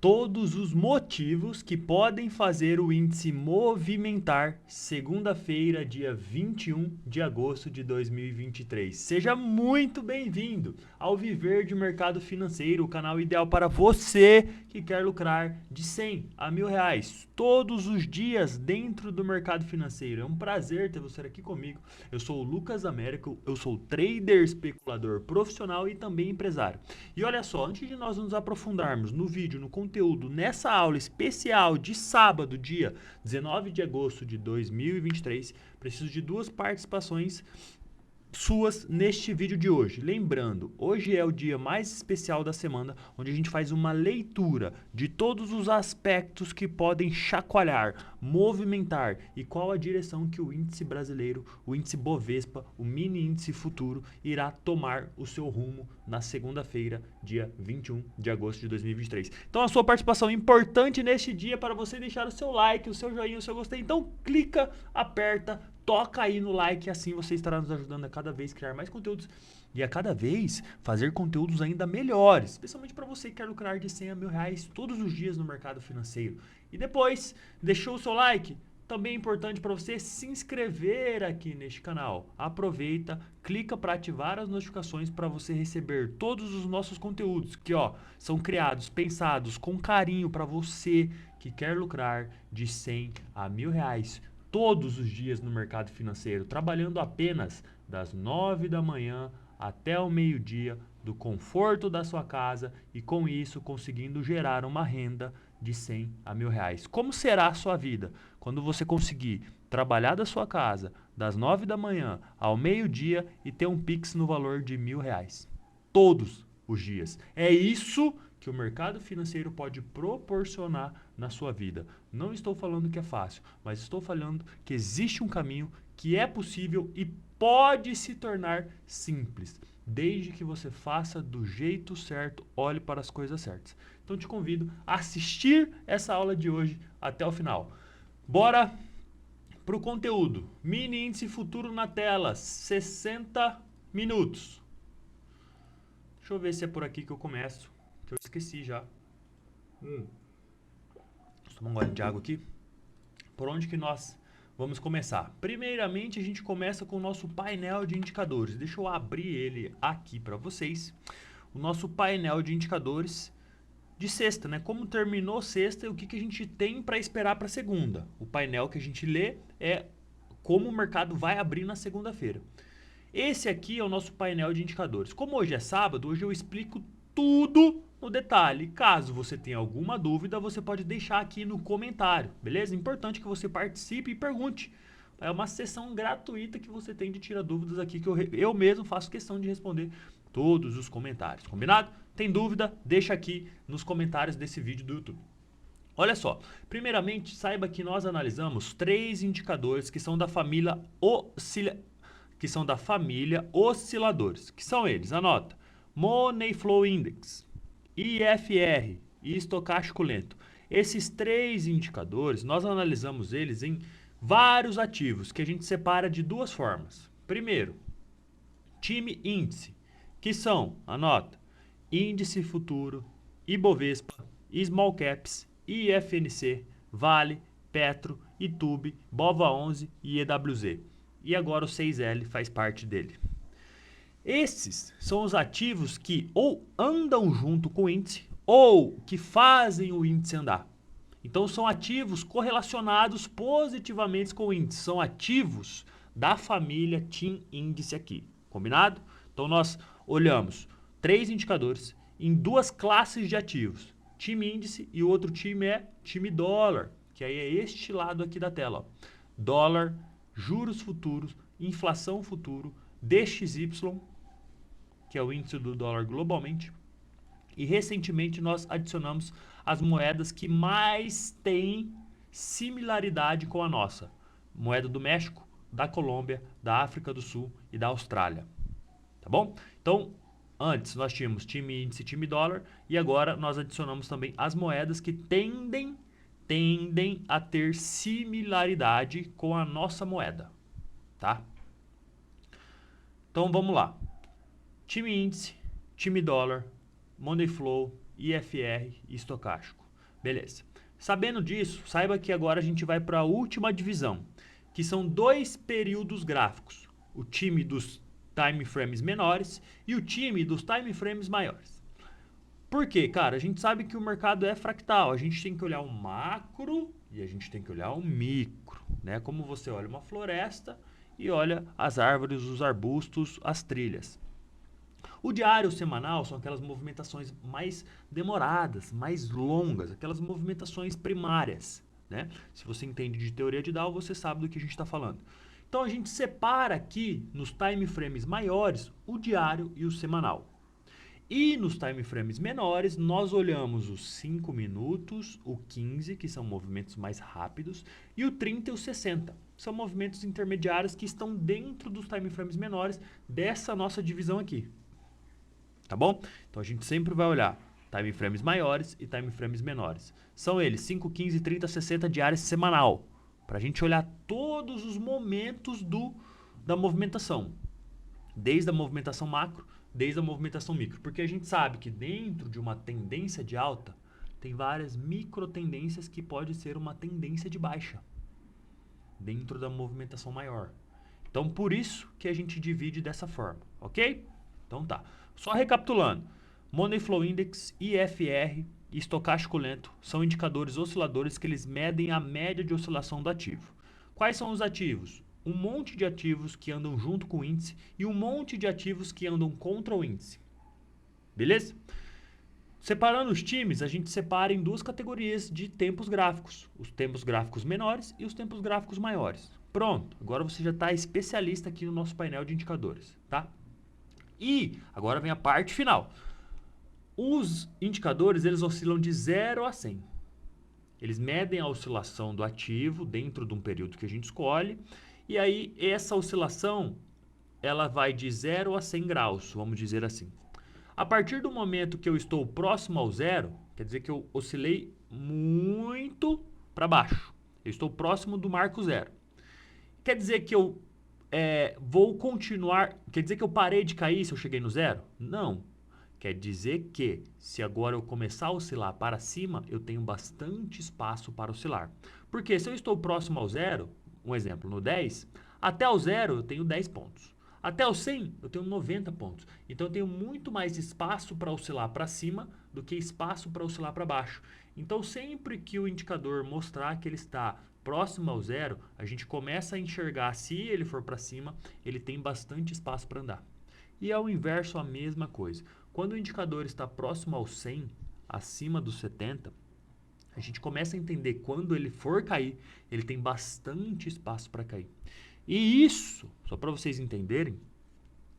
todos os motivos que podem fazer o índice movimentar segunda-feira, dia 21 de agosto de 2023. Seja muito bem-vindo ao Viver de Mercado Financeiro, o canal ideal para você que quer lucrar de 100 a R$ 1.000 todos os dias dentro do mercado financeiro. É um prazer ter você aqui comigo. Eu sou o Lucas Américo, eu sou trader, especulador profissional e também empresário. E olha só, antes de nós nos aprofundarmos no vídeo, no conteúdo, nessa aula especial de sábado, dia 19 de agosto de 2023, preciso de duas participações suas neste vídeo de hoje. Lembrando, hoje é o dia mais especial da semana, onde a gente faz uma leitura de todos os aspectos que podem chacoalhar, movimentar e qual a direção que o índice brasileiro, o índice Bovespa, o mini índice futuro irá tomar o seu rumo na segunda-feira, dia 21 de agosto de 2023. Então a sua participação é importante neste dia para você deixar o seu like, o seu joinha, o seu gostei. Então clica, aperta, toca aí no like, assim você estará nos ajudando a cada vez criar mais conteúdos e a cada vez fazer conteúdos ainda melhores, especialmente para você que quer lucrar de 100 a R$ 1.000 todos os dias no mercado financeiro. E depois, deixou o seu like? Também é importante para você se inscrever aqui neste canal. Aproveita, clica para ativar as notificações para você receber todos os nossos conteúdos que são criados, pensados com carinho para você que quer lucrar de 100 a R$ 1.000 todos os dias no mercado financeiro, trabalhando apenas das 9 da manhã até o meio-dia, do conforto da sua casa e com isso conseguindo gerar uma renda de 100 a R$ 1.000. Como será a sua vida quando você conseguir trabalhar da sua casa das 9 da manhã ao meio-dia e ter um Pix no valor de R$ 1.000? Todos os dias. É isso que o mercado financeiro pode proporcionar na sua vida. Não estou falando que é fácil, mas estou falando que existe um caminho que é possível e pode se tornar simples, desde que você faça do jeito certo, olhe para as coisas certas. Então te convido a assistir essa aula de hoje até o final. Bora para o conteúdo. Mini índice futuro na tela, 60 minutos. Deixa eu ver se é por aqui que eu começo, que eu esqueci já. Vou tomar um gole de água aqui. Por onde que nós vamos começar? Primeiramente, a gente começa com o nosso painel de indicadores. Deixa eu abrir ele aqui para vocês. O nosso painel de indicadores de sexta, né? Como terminou sexta e o que a gente tem para esperar para segunda. O painel que a gente lê é como o mercado vai abrir na segunda-feira. Esse aqui é o nosso painel de indicadores. Como hoje é sábado, hoje eu explico tudo no detalhe. Caso você tenha alguma dúvida, você pode deixar aqui no comentário, beleza? Importante que você participe e pergunte. É uma sessão gratuita que você tem de tirar dúvidas aqui, que eu mesmo faço questão de responder todos os comentários, combinado? Tem dúvida? Deixa aqui nos comentários desse vídeo do YouTube. Olha só, primeiramente, saiba que nós analisamos 3 indicadores que são da família osciladores, que são eles, anota, Money Flow Index, IFR e estocástico lento. Esses 3 indicadores, nós analisamos eles em vários ativos, que a gente separa de duas formas. Primeiro, time índice, que são, anota, índice futuro, Ibovespa, Small Caps, IFNC, Vale, Petro, Itube, BOVA11 e EWZ. E agora o 6L faz parte dele. Esses são os ativos que ou andam junto com o índice ou que fazem o índice andar. Então são ativos correlacionados positivamente com o índice. São ativos da família TIM Índice aqui. Combinado? Então nós olhamos 3 indicadores em 2 classes de ativos. Time índice e o outro time é time dólar, que aí é este lado aqui da tela. Dólar, juros futuros, inflação futuro, DXY, que é o índice do dólar globalmente. E recentemente nós adicionamos as moedas que mais têm similaridade com a nossa. Moeda do México, da Colômbia, da África do Sul e da Austrália. Tá bom? Então, antes nós tínhamos time índice e time dólar e agora nós adicionamos também as moedas que tendem a ter similaridade com a nossa moeda, tá? Então vamos lá. Time índice, time dólar, Money Flow, IFR e estocástico. Beleza. Sabendo disso, saiba que agora a gente vai para a última divisão, que são 2 períodos gráficos. O time dos time frames menores e o time dos time frames maiores. Por quê? Cara, a gente sabe que o mercado é fractal. A gente tem que olhar o macro e a gente tem que olhar o micro, né? Como você olha uma floresta e olha as árvores, os arbustos, as trilhas. O diário semanal são aquelas movimentações mais demoradas, mais longas, aquelas movimentações primárias, né? Se você entende de teoria de Dow, você sabe do que a gente está falando. Então a gente separa aqui nos time frames maiores o diário e o semanal. E nos time frames menores, nós olhamos os 5 minutos, o 15, que são movimentos mais rápidos, e o 30 e o 60. São movimentos intermediários que estão dentro dos time frames menores dessa nossa divisão aqui. Tá bom? Então a gente sempre vai olhar time frames maiores e time frames menores. São eles 5, 15, 30, 60 diárias semanal. Para a gente olhar todos os momentos da movimentação. Desde a movimentação macro, desde a movimentação micro. Porque a gente sabe que dentro de uma tendência de alta, tem várias micro tendências que pode ser uma tendência de baixa. Dentro da movimentação maior. Então por isso que a gente divide dessa forma, ok? Então tá. Só recapitulando, Money Flow Index, IFR e estocástico lento são indicadores osciladores que eles medem a média de oscilação do ativo. Quais são os ativos? Um monte de ativos que andam junto com o índice e um monte de ativos que andam contra o índice. Beleza? Separando os times, a gente separa em 2 categorias de tempos gráficos. Os tempos gráficos menores e os tempos gráficos maiores. Pronto, agora você já está especialista aqui no nosso painel de indicadores, tá? E agora vem a parte final. Os indicadores, eles oscilam de 0 a 100. Eles medem a oscilação do ativo dentro de um período que a gente escolhe. E aí, essa oscilação, ela vai de 0 a 100 graus, vamos dizer assim. A partir do momento que eu estou próximo ao zero, quer dizer que eu oscilei muito para baixo. Eu estou próximo do marco zero. Quer dizer que eu vou continuar... Quer dizer que eu parei de cair se eu cheguei no zero? Não. Quer dizer que, se agora eu começar a oscilar para cima, eu tenho bastante espaço para oscilar. Porque se eu estou próximo ao zero, um exemplo, no 10, até o zero eu tenho 10 pontos. Até o 100 eu tenho 90 pontos. Então eu tenho muito mais espaço para oscilar para cima do que espaço para oscilar para baixo. Então sempre que o indicador mostrar que ele está próximo ao zero, a gente começa a enxergar, se ele for para cima, ele tem bastante espaço para andar. E ao inverso a mesma coisa. Quando o indicador está próximo ao 100, acima dos 70, a gente começa a entender quando ele for cair, ele tem bastante espaço para cair. E isso, só para vocês entenderem,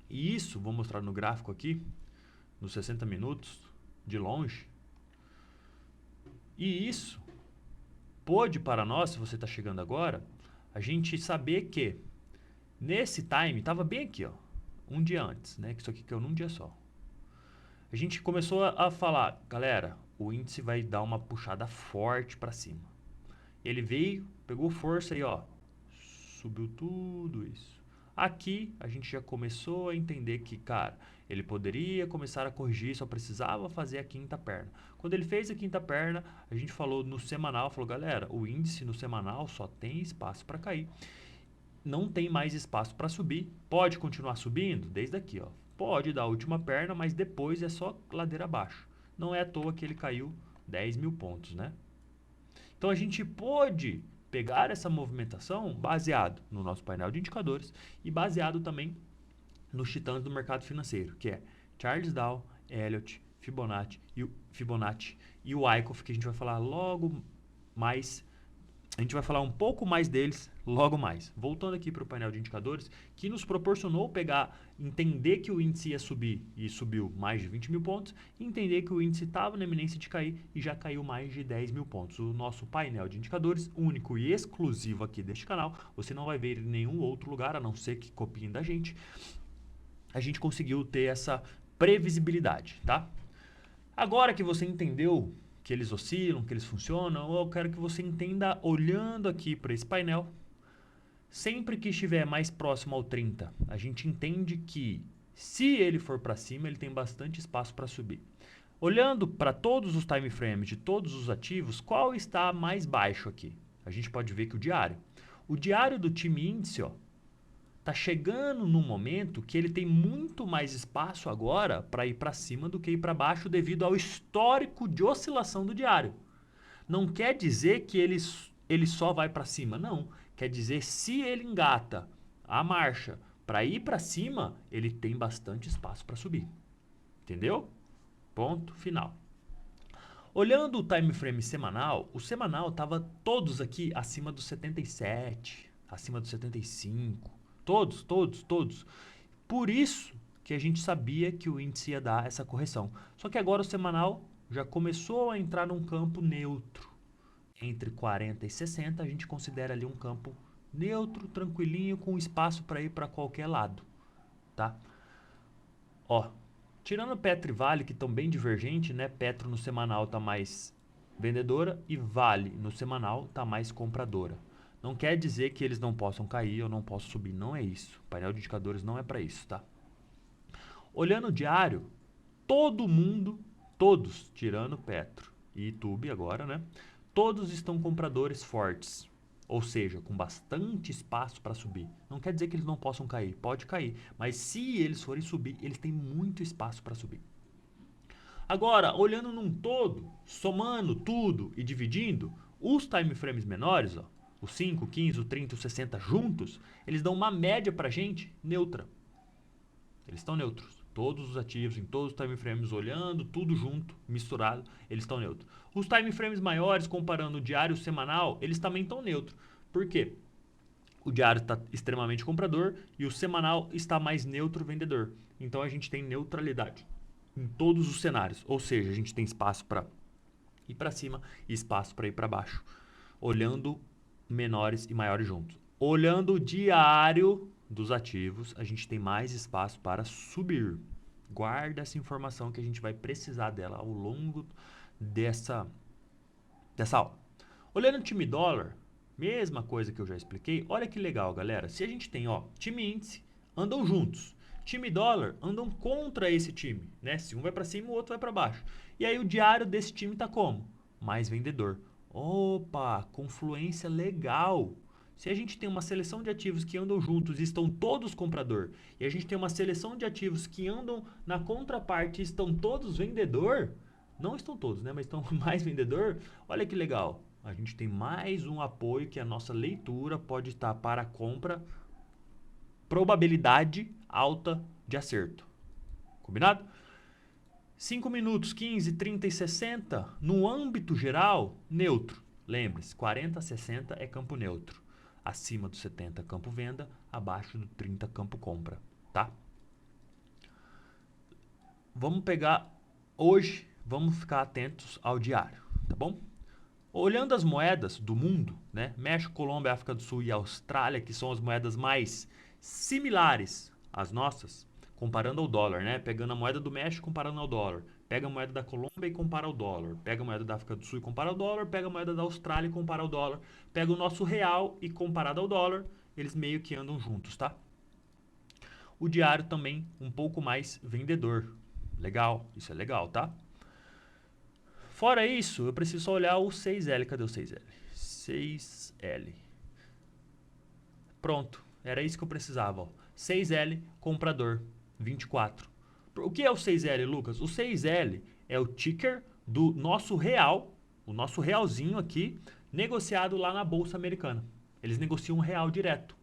e isso, vou mostrar no gráfico aqui, nos 60 minutos, de longe. E isso pode para nós, se você está chegando agora, a gente saber que nesse time, estava bem aqui, ó, um dia antes, né? Que isso aqui caiu num dia só. A gente começou a falar, galera, o índice vai dar uma puxada forte para cima. Ele veio, pegou força aí, ó, subiu tudo isso. Aqui a gente já começou a entender que, cara, ele poderia começar a corrigir, só precisava fazer a quinta perna. Quando ele fez a quinta perna, a gente falou no semanal, falou, galera, o índice no semanal só tem espaço para cair. Não tem mais espaço para subir. Pode continuar subindo? Desde aqui, ó. Pode dar a última perna, mas depois é só ladeira abaixo. Não é à toa que ele caiu 10 mil pontos, né? Então a gente pôde pegar essa movimentação baseado no nosso painel de indicadores e baseado também nos titãs do mercado financeiro, que é Charles Dow, Elliott, Fibonacci e o Wyckoff, que a gente vai falar logo mais. A gente vai falar um pouco mais deles logo mais. Voltando aqui para o painel de indicadores, que nos proporcionou entender que o índice ia subir e subiu mais de 20 mil pontos, e entender que o índice estava na iminência de cair e já caiu mais de 10 mil pontos. O nosso painel de indicadores, único e exclusivo aqui deste canal, você não vai ver em nenhum outro lugar, a não ser que copiem da gente. A gente conseguiu ter essa previsibilidade, tá? Agora que você entendeu que eles oscilam, que eles funcionam, eu quero que você entenda, olhando aqui para esse painel, sempre que estiver mais próximo ao 30, a gente entende que se ele for para cima, ele tem bastante espaço para subir. Olhando para todos os time frames de todos os ativos, qual está mais baixo aqui? A gente pode ver que o diário do time índice, ó, tá chegando num momento que ele tem muito mais espaço agora para ir para cima do que ir para baixo devido ao histórico de oscilação do diário. Não quer dizer que ele só vai para cima, não. Quer dizer, se ele engata a marcha para ir para cima, ele tem bastante espaço para subir. Entendeu? Ponto final. Olhando o time frame semanal, o semanal estava todos aqui acima dos 77, acima dos 75. Todos. Por isso que a gente sabia que o índice ia dar essa correção. Só que agora o semanal já começou a entrar num campo neutro. Entre 40 e 60, a gente considera ali um campo neutro, tranquilinho, com espaço para ir para qualquer lado. Tá? Ó, tirando Petro e Vale, que estão bem divergentes, né? Petro no semanal está mais vendedora e Vale no semanal está mais compradora. Não quer dizer que eles não possam cair ou não possam subir, não é isso. O painel de indicadores não é para isso, tá? Olhando o diário, todo mundo, todos, tirando Petro e YouTube agora, né? Todos estão compradores fortes, ou seja, com bastante espaço para subir. Não quer dizer que eles não possam cair, pode cair, mas se eles forem subir, eles têm muito espaço para subir. Agora, olhando num todo, somando tudo e dividindo, os time frames menores, ó, o 5, o 15, o 30 e o 60 juntos, eles dão uma média pra gente neutra. Eles estão neutros. Todos os ativos, em todos os time frames, olhando, tudo junto, misturado, eles estão neutros. Os time frames maiores, comparando o diário e o semanal, eles também estão neutros. Por quê? O diário está extremamente comprador e o semanal está mais neutro vendedor. Então a gente tem neutralidade em todos os cenários. Ou seja, a gente tem espaço para ir para cima e espaço para ir para baixo. Olhando menores e maiores juntos. Olhando o diário dos ativos, a gente tem mais espaço para subir. Guarda essa informação que a gente vai precisar dela ao longo dessa aula. Olhando o time dólar, mesma coisa que eu já expliquei. Olha que legal, galera. Se a gente tem, ó, time índice, andam juntos. Time dólar andam contra esse time, né? Se um vai para cima, o outro vai para baixo. E aí o diário desse time tá como? Mais vendedor. Opa, confluência legal. Se a gente tem uma seleção de ativos que andam juntos e estão todos comprador, e a gente tem uma seleção de ativos que andam na contraparte e estão todos vendedor, não estão todos, né, mas estão mais vendedor, olha que legal. A gente tem mais um apoio que a nossa leitura pode estar para a compra, probabilidade alta de acerto. Combinado? 5 minutos, 15, 30 e 60, no âmbito geral, neutro. Lembre-se, 40 a 60 é campo neutro. Acima do 70, campo venda. Abaixo do 30, campo compra. Tá? Vamos pegar, hoje, vamos ficar atentos ao diário. Tá bom? Olhando as moedas do mundo, né? México, Colômbia, África do Sul e Austrália, que são as moedas mais similares às nossas, comparando ao dólar, né? Pegando a moeda do México comparando ao dólar. Pega a moeda da Colômbia e compara ao dólar. Pega a moeda da África do Sul e compara ao dólar. Pega a moeda da Austrália e compara ao dólar. Pega o nosso real e comparado ao dólar. Eles meio que andam juntos, tá? O diário também um pouco mais vendedor. Legal, isso é legal, tá? Fora isso, eu preciso só olhar o 6L. Cadê o 6L? 6L. Pronto, era isso que eu precisava, ó. 6L, comprador, 24. O que é o 6L, Lucas? O 6L é o ticker do nosso real, o nosso realzinho aqui, negociado lá na Bolsa Americana. Eles negociam real direto.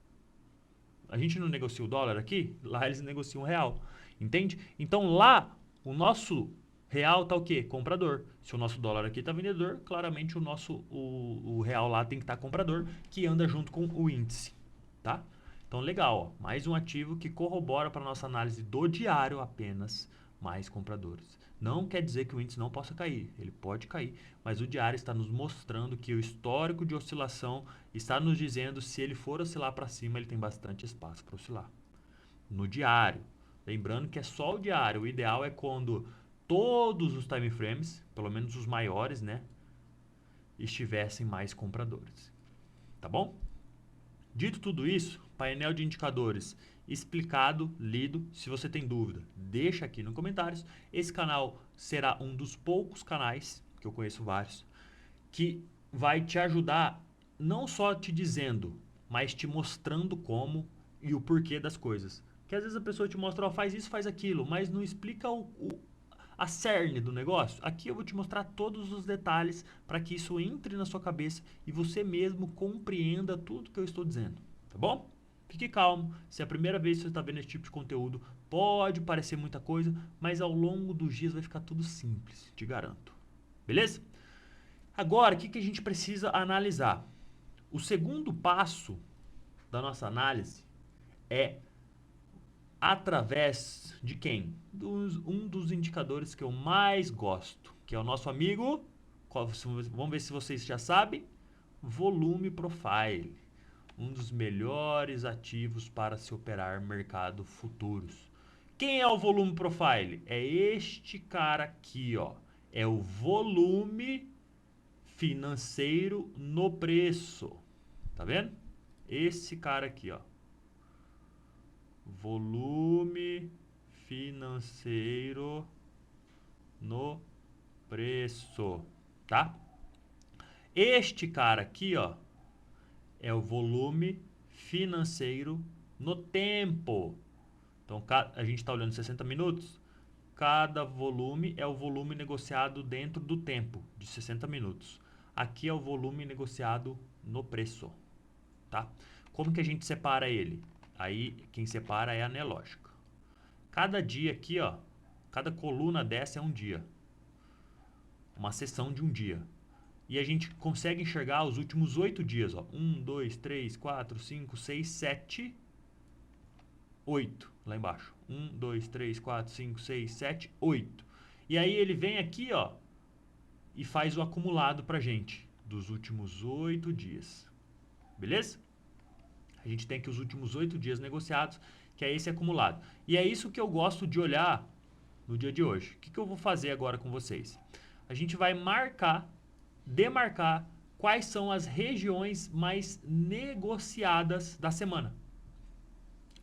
A gente não negocia o dólar aqui? Lá eles negociam real. Entende? Então lá, o nosso real tá o quê? Comprador. Se o nosso dólar aqui tá vendedor, claramente o real lá tem que estar comprador, que anda junto com o índice. Tá? Então, legal, ó, mais um ativo que corrobora para a nossa análise do diário apenas mais compradores. Não quer dizer que o índice não possa cair, ele pode cair, mas o diário está nos mostrando que o histórico de oscilação está nos dizendo se ele for oscilar para cima, ele tem bastante espaço para oscilar. No diário, lembrando que é só o diário, o ideal é quando todos os time frames, pelo menos os maiores, né, estivessem mais compradores. Tá bom? Dito tudo isso, painel de indicadores explicado, lido. Se você tem dúvida, deixa aqui nos comentários. Esse canal será um dos poucos canais, que eu conheço vários, que vai te ajudar não só te dizendo, mas te mostrando como e o porquê das coisas. Porque às vezes a pessoa te mostra, ó, faz isso, faz aquilo, mas não explica a cerne do negócio. Aqui eu vou te mostrar todos os detalhes para que isso entre na sua cabeça e você mesmo compreenda tudo que eu estou dizendo, tá bom? Fique calmo, se é a primeira vez que você está vendo esse tipo de conteúdo, pode parecer muita coisa, mas ao longo dos dias vai ficar tudo simples, te garanto. Beleza? Agora, o que a gente precisa analisar? O segundo passo da nossa análise é através de quem? Um dos indicadores que eu mais gosto, que é o nosso amigo, vamos ver se vocês já sabem, volume profile. Um dos melhores ativos para se operar mercado futuros. Quem é o volume profile? É este cara aqui, ó. É o volume financeiro no preço. Tá vendo? Esse cara aqui, ó. Volume financeiro no preço, tá? Este cara aqui, ó, é o volume financeiro no tempo. Então, a gente está olhando 60 minutos. Cada volume é o volume negociado dentro do tempo, de 60 minutos. Aqui é o volume negociado no preço, tá? Como que a gente separa ele? Aí, quem separa é a Nelogica. Cada dia aqui, ó, cada coluna dessa é um dia. Uma sessão de um dia. E a gente consegue enxergar os últimos 8 dias, ó. 1, 2, 3, 4, 5, 6, 7, 8. Lá embaixo. 1, 2, 3, 4, 5, 6, 7, 8. E aí ele vem aqui, ó, e faz o acumulado pra gente dos últimos 8 dias. Beleza? A gente tem aqui os últimos 8 dias negociados, que é esse acumulado. E é isso que eu gosto de olhar no dia de hoje. O que eu vou fazer agora com vocês? A gente vai demarcar quais são as regiões mais negociadas da semana.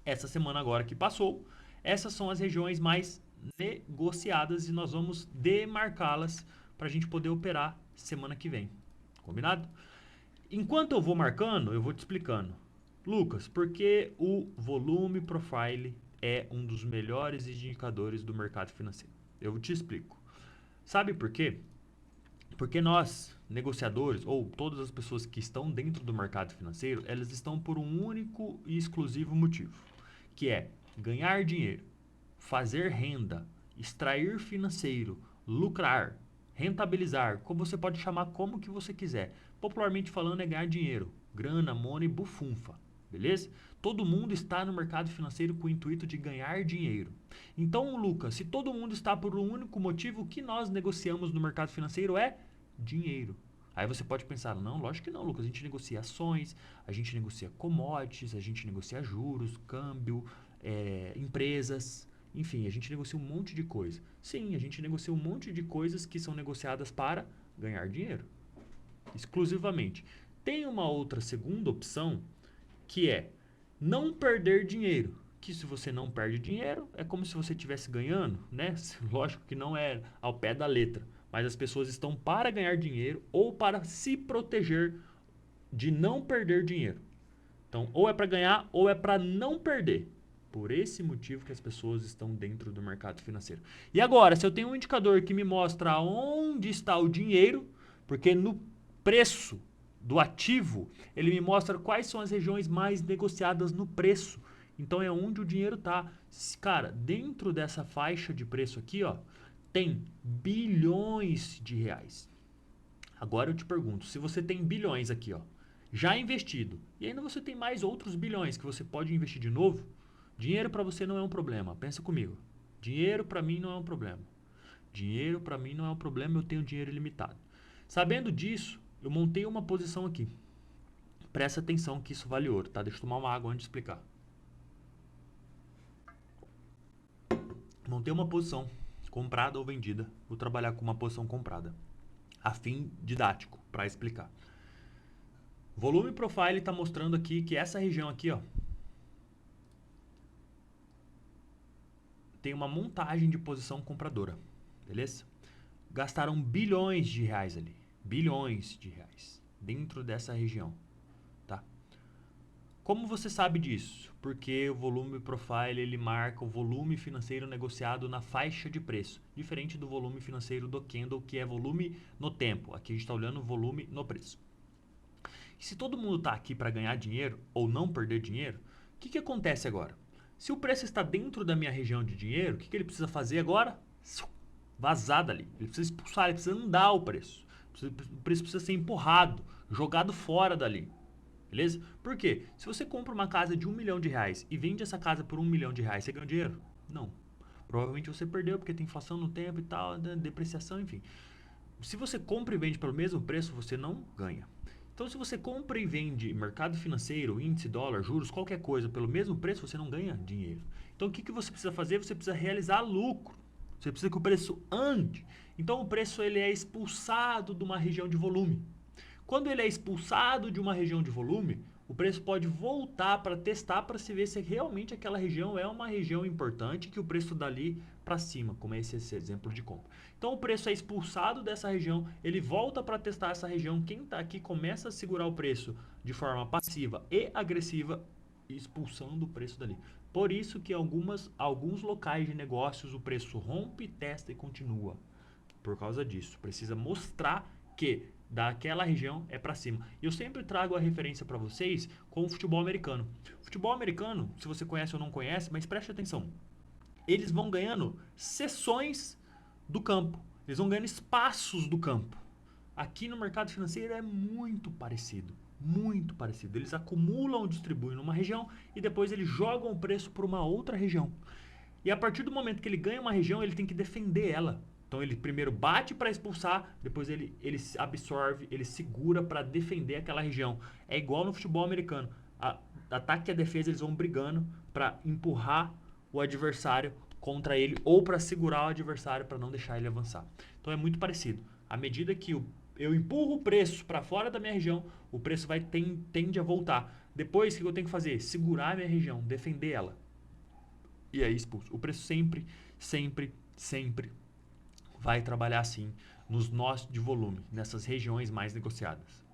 Essa semana agora que passou, essas são as regiões mais negociadas e nós vamos demarcá-las para a gente poder operar semana que vem. Combinado? Enquanto eu vou marcando, eu vou te explicando. Lucas, por que o volume profile é um dos melhores indicadores do mercado financeiro? Eu te explico. Sabe por quê? Porque nós, negociadores, ou todas as pessoas que estão dentro do mercado financeiro, elas estão por um único e exclusivo motivo, que é ganhar dinheiro, fazer renda, extrair financeiro, lucrar, rentabilizar, como você pode chamar como que você quiser. Popularmente falando é ganhar dinheiro, grana, money, bufunfa, beleza? Todo mundo está no mercado financeiro com o intuito de ganhar dinheiro. Então, Lucas, se todo mundo está por um único motivo, o que nós negociamos no mercado financeiro é dinheiro. Aí você pode pensar, não, lógico que não, Lucas, a gente negocia ações, a gente negocia commodities, a gente negocia juros, câmbio, empresas, enfim, a gente negocia um monte de coisa. Sim, a gente negocia um monte de coisas que são negociadas para ganhar dinheiro, exclusivamente. Tem uma outra segunda opção, que é não perder dinheiro. Que se você não perde dinheiro, é como se você estivesse ganhando, né? Lógico que não é ao pé da letra, mas as pessoas estão para ganhar dinheiro ou para se proteger de não perder dinheiro. Então, ou é para ganhar ou é para não perder. Por esse motivo que as pessoas estão dentro do mercado financeiro. E agora, se eu tenho um indicador que me mostra onde está o dinheiro, porque no preço do ativo, ele me mostra quais são as regiões mais negociadas no preço. Então é onde o dinheiro está. Cara, dentro dessa faixa de preço aqui, ó, tem bilhões de reais. Agora eu te pergunto, se você tem bilhões aqui, ó, já investido, e ainda você tem mais outros bilhões que você pode investir de novo, dinheiro para você não é um problema. Pensa comigo. Dinheiro para mim não é um problema. Dinheiro para mim não é um problema, eu tenho dinheiro ilimitado. Sabendo disso, eu montei uma posição aqui. Presta atenção que isso vale ouro, tá? Deixa eu tomar uma água antes de explicar. Montei uma posição comprada ou vendida. Vou trabalhar com uma posição comprada. A fim didático, para explicar. Volume Profile está mostrando aqui que essa região aqui, ó, tem uma montagem de posição compradora, beleza? Gastaram bilhões de reais ali, bilhões de reais dentro dessa região, tá? Como você sabe disso? Porque o volume profile ele marca o volume financeiro negociado na faixa de preço, diferente do volume financeiro do candle, que é volume no tempo. Aqui a gente está olhando o volume no preço. E se todo mundo está aqui para ganhar dinheiro ou não perder dinheiro, o que acontece agora? Se o preço está dentro da minha região de dinheiro, o que ele precisa fazer agora? Vazar dali. Ele precisa expulsar, ele precisa andar o preço. O preço precisa ser empurrado, jogado fora dali. Beleza? Por quê? Se você compra uma casa de R$1 milhão e vende essa casa por R$1 milhão, você ganha dinheiro? Não. Provavelmente você perdeu porque tem inflação no tempo e tal, depreciação, enfim. Se você compra e vende pelo mesmo preço, você não ganha. Então, se você compra e vende mercado financeiro, índice, dólar, juros, qualquer coisa pelo mesmo preço, você não ganha dinheiro. Então, o que você precisa fazer? Você precisa realizar lucro. Você precisa que o preço ande. Então, o preço ele é expulsado de uma região de volume. Quando ele é expulsado de uma região de volume, o preço pode voltar para testar para se ver se realmente aquela região é uma região importante que o preço dali para cima, como é esse exemplo de compra. Então o preço é expulsado dessa região, ele volta para testar essa região, quem está aqui começa a segurar o preço de forma passiva e agressiva, expulsando o preço dali. Por isso que alguns locais de negócios o preço rompe, testa e continua. Por causa disso, precisa mostrar que daquela região é para cima. E eu sempre trago a referência para vocês com o futebol americano. Futebol americano, se você conhece ou não conhece, mas preste atenção. Eles vão ganhando seções do campo. Eles vão ganhando espaços do campo. Aqui no mercado financeiro é muito parecido. Muito parecido. Eles acumulam, distribuem numa região e depois eles jogam o preço para uma outra região. E a partir do momento que ele ganha uma região, ele tem que defender ela. Então ele primeiro bate para expulsar, depois ele absorve, ele segura para defender aquela região. É igual no futebol americano. Ataque e a defesa eles vão brigando para empurrar o adversário contra ele ou para segurar o adversário para não deixar ele avançar. Então é muito parecido. À medida que eu empurro o preço para fora da minha região, o preço tende a voltar. Depois, o que eu tenho que fazer? Segurar a minha região, defender ela. E aí expulso. O preço sempre, sempre, sempre vai trabalhar assim nos nós de volume, nessas regiões mais negociadas.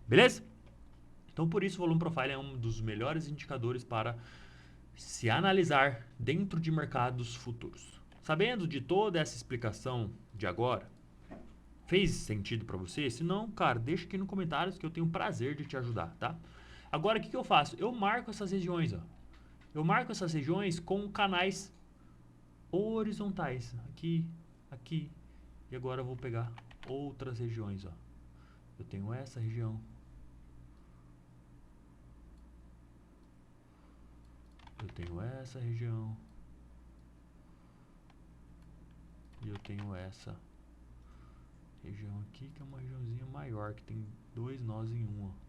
Beleza? Então, por isso, o volume profile é um dos melhores indicadores para se analisar dentro de mercados futuros. Sabendo de toda essa explicação de agora, fez sentido para você? Se não, cara, deixa aqui nos comentários que eu tenho o prazer de te ajudar, tá? Agora, o que eu faço? Eu marco essas regiões, ó. Eu marco essas regiões com canais horizontais. Aqui, aqui. E agora eu vou pegar outras regiões, ó. Eu tenho essa região. Eu tenho essa região. E eu tenho essa região aqui, que é uma regiãozinha maior, que tem dois nós em um, ó.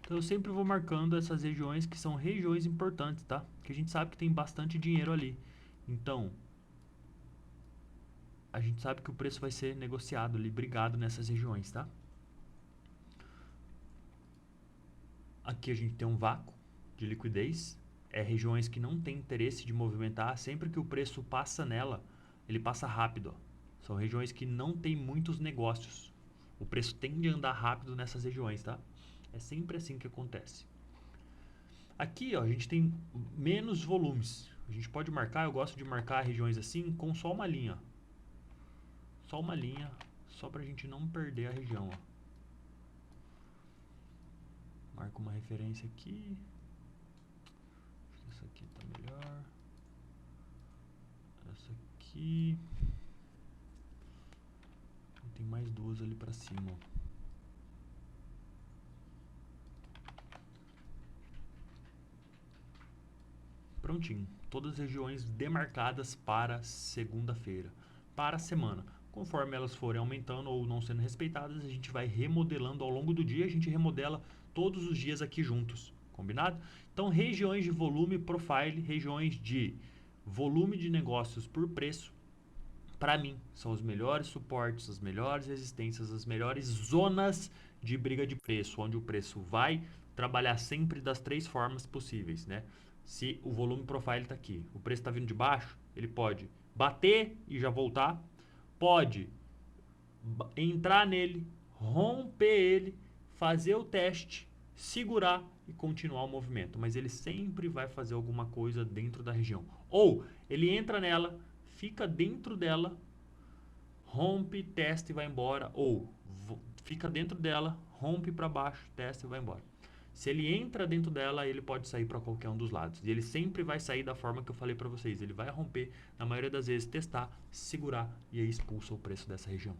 Então eu sempre vou marcando essas regiões que são regiões importantes, tá? Que a gente sabe que tem bastante dinheiro ali. Então, a gente sabe que o preço vai ser negociado ali, brigado nessas regiões, tá? Aqui a gente tem um vácuo de liquidez. É regiões que não tem interesse de movimentar. Sempre que o preço passa nela, ele passa rápido, ó. São regiões que não tem muitos negócios. O preço tende a andar rápido nessas regiões, tá? É sempre assim que acontece. Aqui, ó, a gente tem menos volumes. A gente pode marcar, eu gosto de marcar regiões assim com só uma linha. Só uma linha, só pra gente não perder a região, ó. Marco uma referência aqui. Acho que essa aqui tá melhor. Essa aqui. E tem mais duas ali pra cima, ó. Prontinho. Todas as regiões demarcadas para segunda-feira. Para a semana. Conforme elas forem aumentando ou não sendo respeitadas, a gente vai remodelando ao longo do dia, a gente remodela todos os dias aqui juntos, combinado? Então, regiões de volume profile, regiões de volume de negócios por preço, para mim, são os melhores suportes, as melhores resistências, as melhores zonas de briga de preço, onde o preço vai trabalhar sempre das 3 formas possíveis, né? Se o volume profile está aqui, o preço está vindo de baixo, ele pode bater e já voltar, pode entrar nele, romper ele, fazer o teste, segurar e continuar o movimento, mas ele sempre vai fazer alguma coisa dentro da região. Ou ele entra nela, fica dentro dela, rompe, testa e vai embora, ou fica dentro dela, rompe para baixo, testa e vai embora. Se ele entra dentro dela, ele pode sair para qualquer um dos lados. E ele sempre vai sair da forma que eu falei para vocês. Ele vai romper, na maioria das vezes, testar, segurar e aí expulsa o preço dessa região.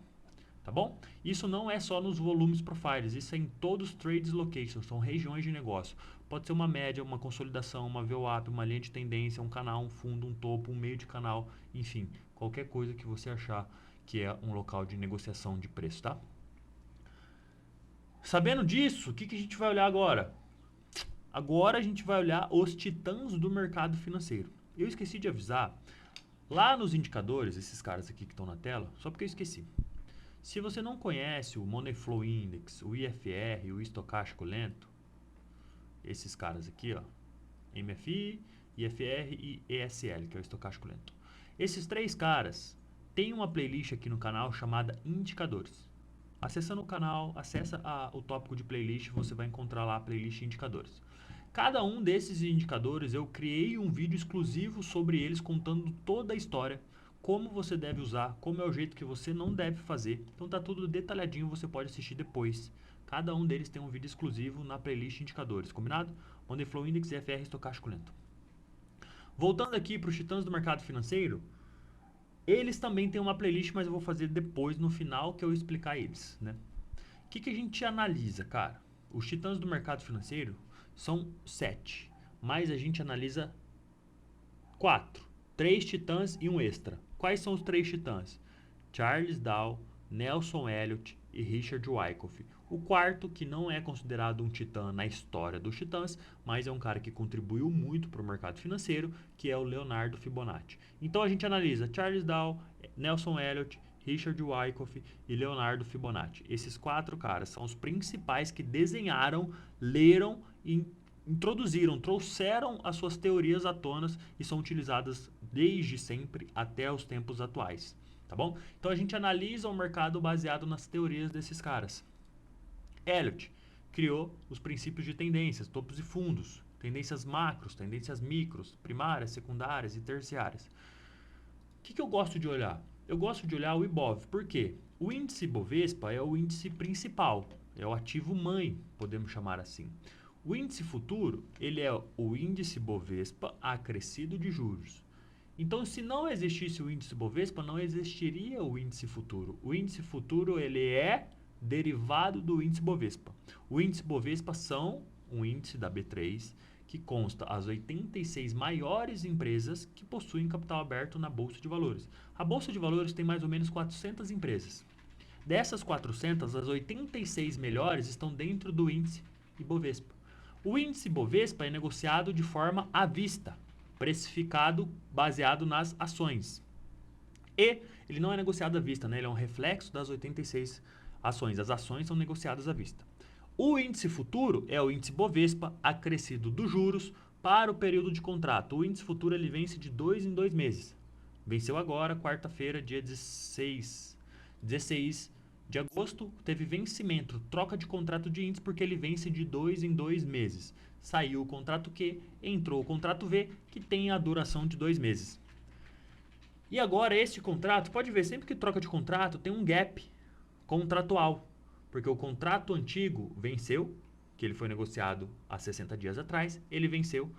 Tá bom? Isso não é só nos volumes profiles, isso é em todos os trades locations, são regiões de negócio. Pode ser uma média, uma consolidação, uma VWAP, uma linha de tendência, um canal, um fundo, um topo, um meio de canal, enfim, qualquer coisa que você achar que é um local de negociação de preço, tá? Sabendo disso, o que a gente vai olhar agora? Agora a gente vai olhar os titãs do mercado financeiro. Eu esqueci de avisar, lá nos indicadores, esses caras aqui que estão na tela, só porque eu esqueci. Se você não conhece o Money Flow Index, o IFR, o estocástico lento, esses caras aqui, ó, MFI, IFR e ESL, que é o estocástico lento. Esses 3 caras têm uma playlist aqui no canal chamada Indicadores. Acessando o canal, acessa o tópico de playlist, você vai encontrar lá a playlist Indicadores. Cada um desses indicadores eu criei um vídeo exclusivo sobre eles contando toda a história, como você deve usar, como é o jeito que você não deve fazer. Então tá tudo detalhadinho, você pode assistir depois. Cada um deles tem um vídeo exclusivo na playlist Indicadores, combinado? Money Flow Index, EFR, estocástico lento. Voltando aqui para os titãs do mercado financeiro, eles também têm uma playlist, mas eu vou fazer depois, no final, que eu explicar eles, né? O que a gente analisa, cara? Os titãs do mercado financeiro são 7, mas a gente analisa 4. 3 titãs e um extra. Quais são os 3 titãs? Charles Dow, Nelson Elliott e Richard Wyckoff. O quarto, que não é considerado um titã na história dos titãs, mas é um cara que contribuiu muito para o mercado financeiro, que é o Leonardo Fibonacci. Então a gente analisa Charles Dow, Nelson Elliott, Richard Wyckoff e Leonardo Fibonacci. Esses 4 caras são os principais que desenharam, leram e introduziram, trouxeram as suas teorias à tona e são utilizadas desde sempre até os tempos atuais, tá bom? Então a gente analisa o mercado baseado nas teorias desses caras. Elliott criou os princípios de tendências, topos e fundos, tendências macros, tendências micros, primárias, secundárias e terciárias. O que eu gosto de olhar? Eu gosto de olhar o Ibov, por quê? O índice Bovespa é o índice principal, é o ativo mãe, podemos chamar assim. O índice futuro, ele é o índice Bovespa acrescido de juros. Então, se não existisse o índice Bovespa, não existiria o índice futuro. O índice futuro, ele é derivado do índice Bovespa. O índice Bovespa são um índice da B3 que consta as 86 maiores empresas que possuem capital aberto na Bolsa de Valores. A Bolsa de Valores tem mais ou menos 400 empresas. Dessas 400, as 86 melhores estão dentro do índice Ibovespa. O índice Bovespa é negociado de forma à vista, precificado baseado nas ações. E ele não é negociado à vista, né? Ele é um reflexo das 86 ações. As ações são negociadas à vista. O índice futuro é o índice Bovespa acrescido dos juros para o período de contrato. O índice futuro ele vence de 2 em 2 meses. Venceu agora, quarta-feira, dia 16 de agosto, teve vencimento, troca de contrato de índice, porque ele vence de 2 em 2 meses. Saiu o contrato Q, entrou o contrato V, que tem a duração de 2 meses. E agora este contrato, pode ver, sempre que troca de contrato tem um gap contratual, porque o contrato antigo venceu, que ele foi negociado há 60 dias atrás, ele venceu.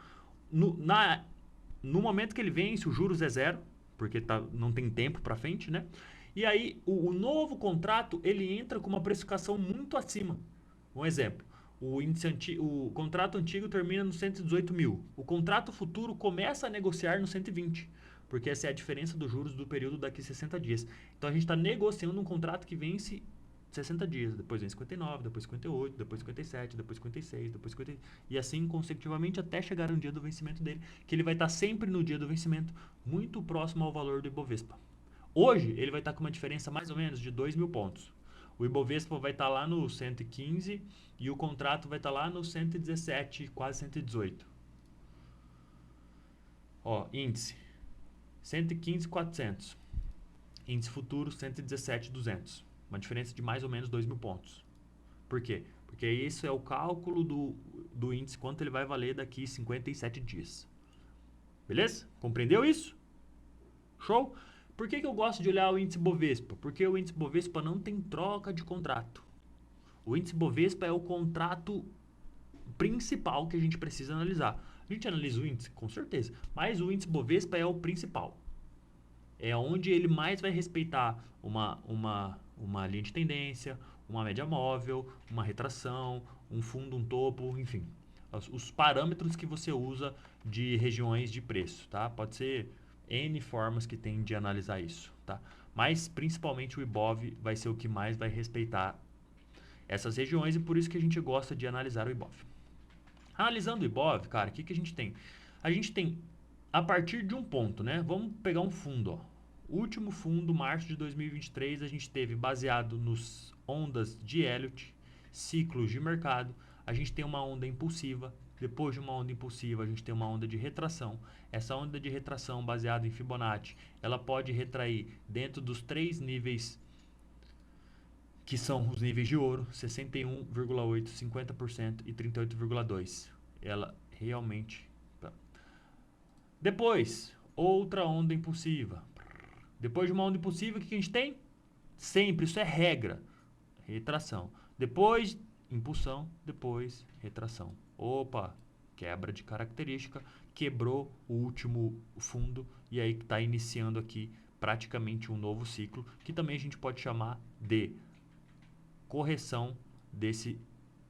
No momento que ele vence, o juros é 0, porque não tem tempo para frente, né? E aí, o novo contrato, ele entra com uma precificação muito acima. Um exemplo, o contrato antigo termina no 118 mil. O contrato futuro começa a negociar no 120. Porque essa é a diferença dos juros do período daqui 60 dias. Então a gente está negociando um contrato que vence 60 dias, depois vem 59, depois 58, depois 57, depois 56, depois 50, e assim consecutivamente até chegar no dia do vencimento dele, que ele vai estar sempre no dia do vencimento, muito próximo ao valor do Ibovespa. Hoje ele vai estar com uma diferença mais ou menos de 2 mil pontos. O Ibovespa vai estar lá no 115 e o contrato vai estar lá no 117, quase 118. Ó, índice 115.400. Índice futuro 117.200. Uma diferença de mais ou menos 2 mil pontos. Por quê? Porque isso é o cálculo do índice, quanto ele vai valer daqui 57 dias. Beleza? Compreendeu isso? Show? Por que eu gosto de olhar o índice Bovespa? Porque o índice Bovespa não tem troca de contrato. O índice Bovespa é o contrato principal que a gente precisa analisar. A gente analisa o índice, com certeza, mas o índice Bovespa é o principal. É onde ele mais vai respeitar uma linha de tendência, uma média móvel, uma retração, um fundo, um topo, enfim. Os parâmetros que você usa de regiões de preço, tá? Pode ser N formas que tem de analisar isso, tá? Mas principalmente o Ibov vai ser o que mais vai respeitar essas regiões e por isso que a gente gosta de analisar o Ibov. Analisando o Ibov, cara, o que a gente tem? A gente tem, a partir de um ponto, né? Vamos pegar um fundo, ó. O último fundo, março de 2023, a gente teve baseado nos ondas de Elliott, ciclos de mercado. A gente tem uma onda impulsiva. Depois de uma onda impulsiva, a gente tem uma onda de retração. Essa onda de retração baseada em Fibonacci, ela pode retrair dentro dos 3 níveis que são os níveis de ouro, 61,8%, 50% e 38,2%. Ela realmente... Depois, outra onda impulsiva. Depois de uma onda impulsiva, o que a gente tem? Sempre, isso é regra. Retração. Depois, impulsão. Depois, retração. Opa, quebra de característica. Quebrou o último fundo. E aí está iniciando aqui praticamente um novo ciclo. Que também a gente pode chamar de correção desse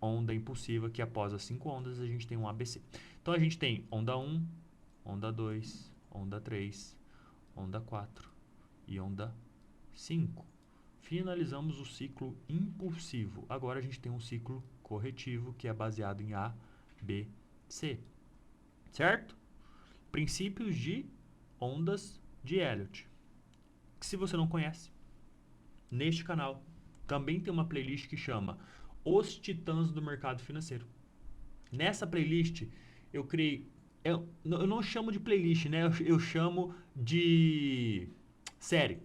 onda impulsiva. Que após as 5 ondas a gente tem um ABC. Então a gente tem onda 1, onda 2, onda 3, onda 4. E onda 5. Finalizamos o ciclo impulsivo. Agora a gente tem um ciclo corretivo que é baseado em A, B, C. Certo? Princípios de ondas de Elliott. Que se você não conhece, neste canal também tem uma playlist que chama Os Titãs do Mercado Financeiro. Nessa playlist eu criei... Eu não chamo de playlist, né? Eu chamo de... série.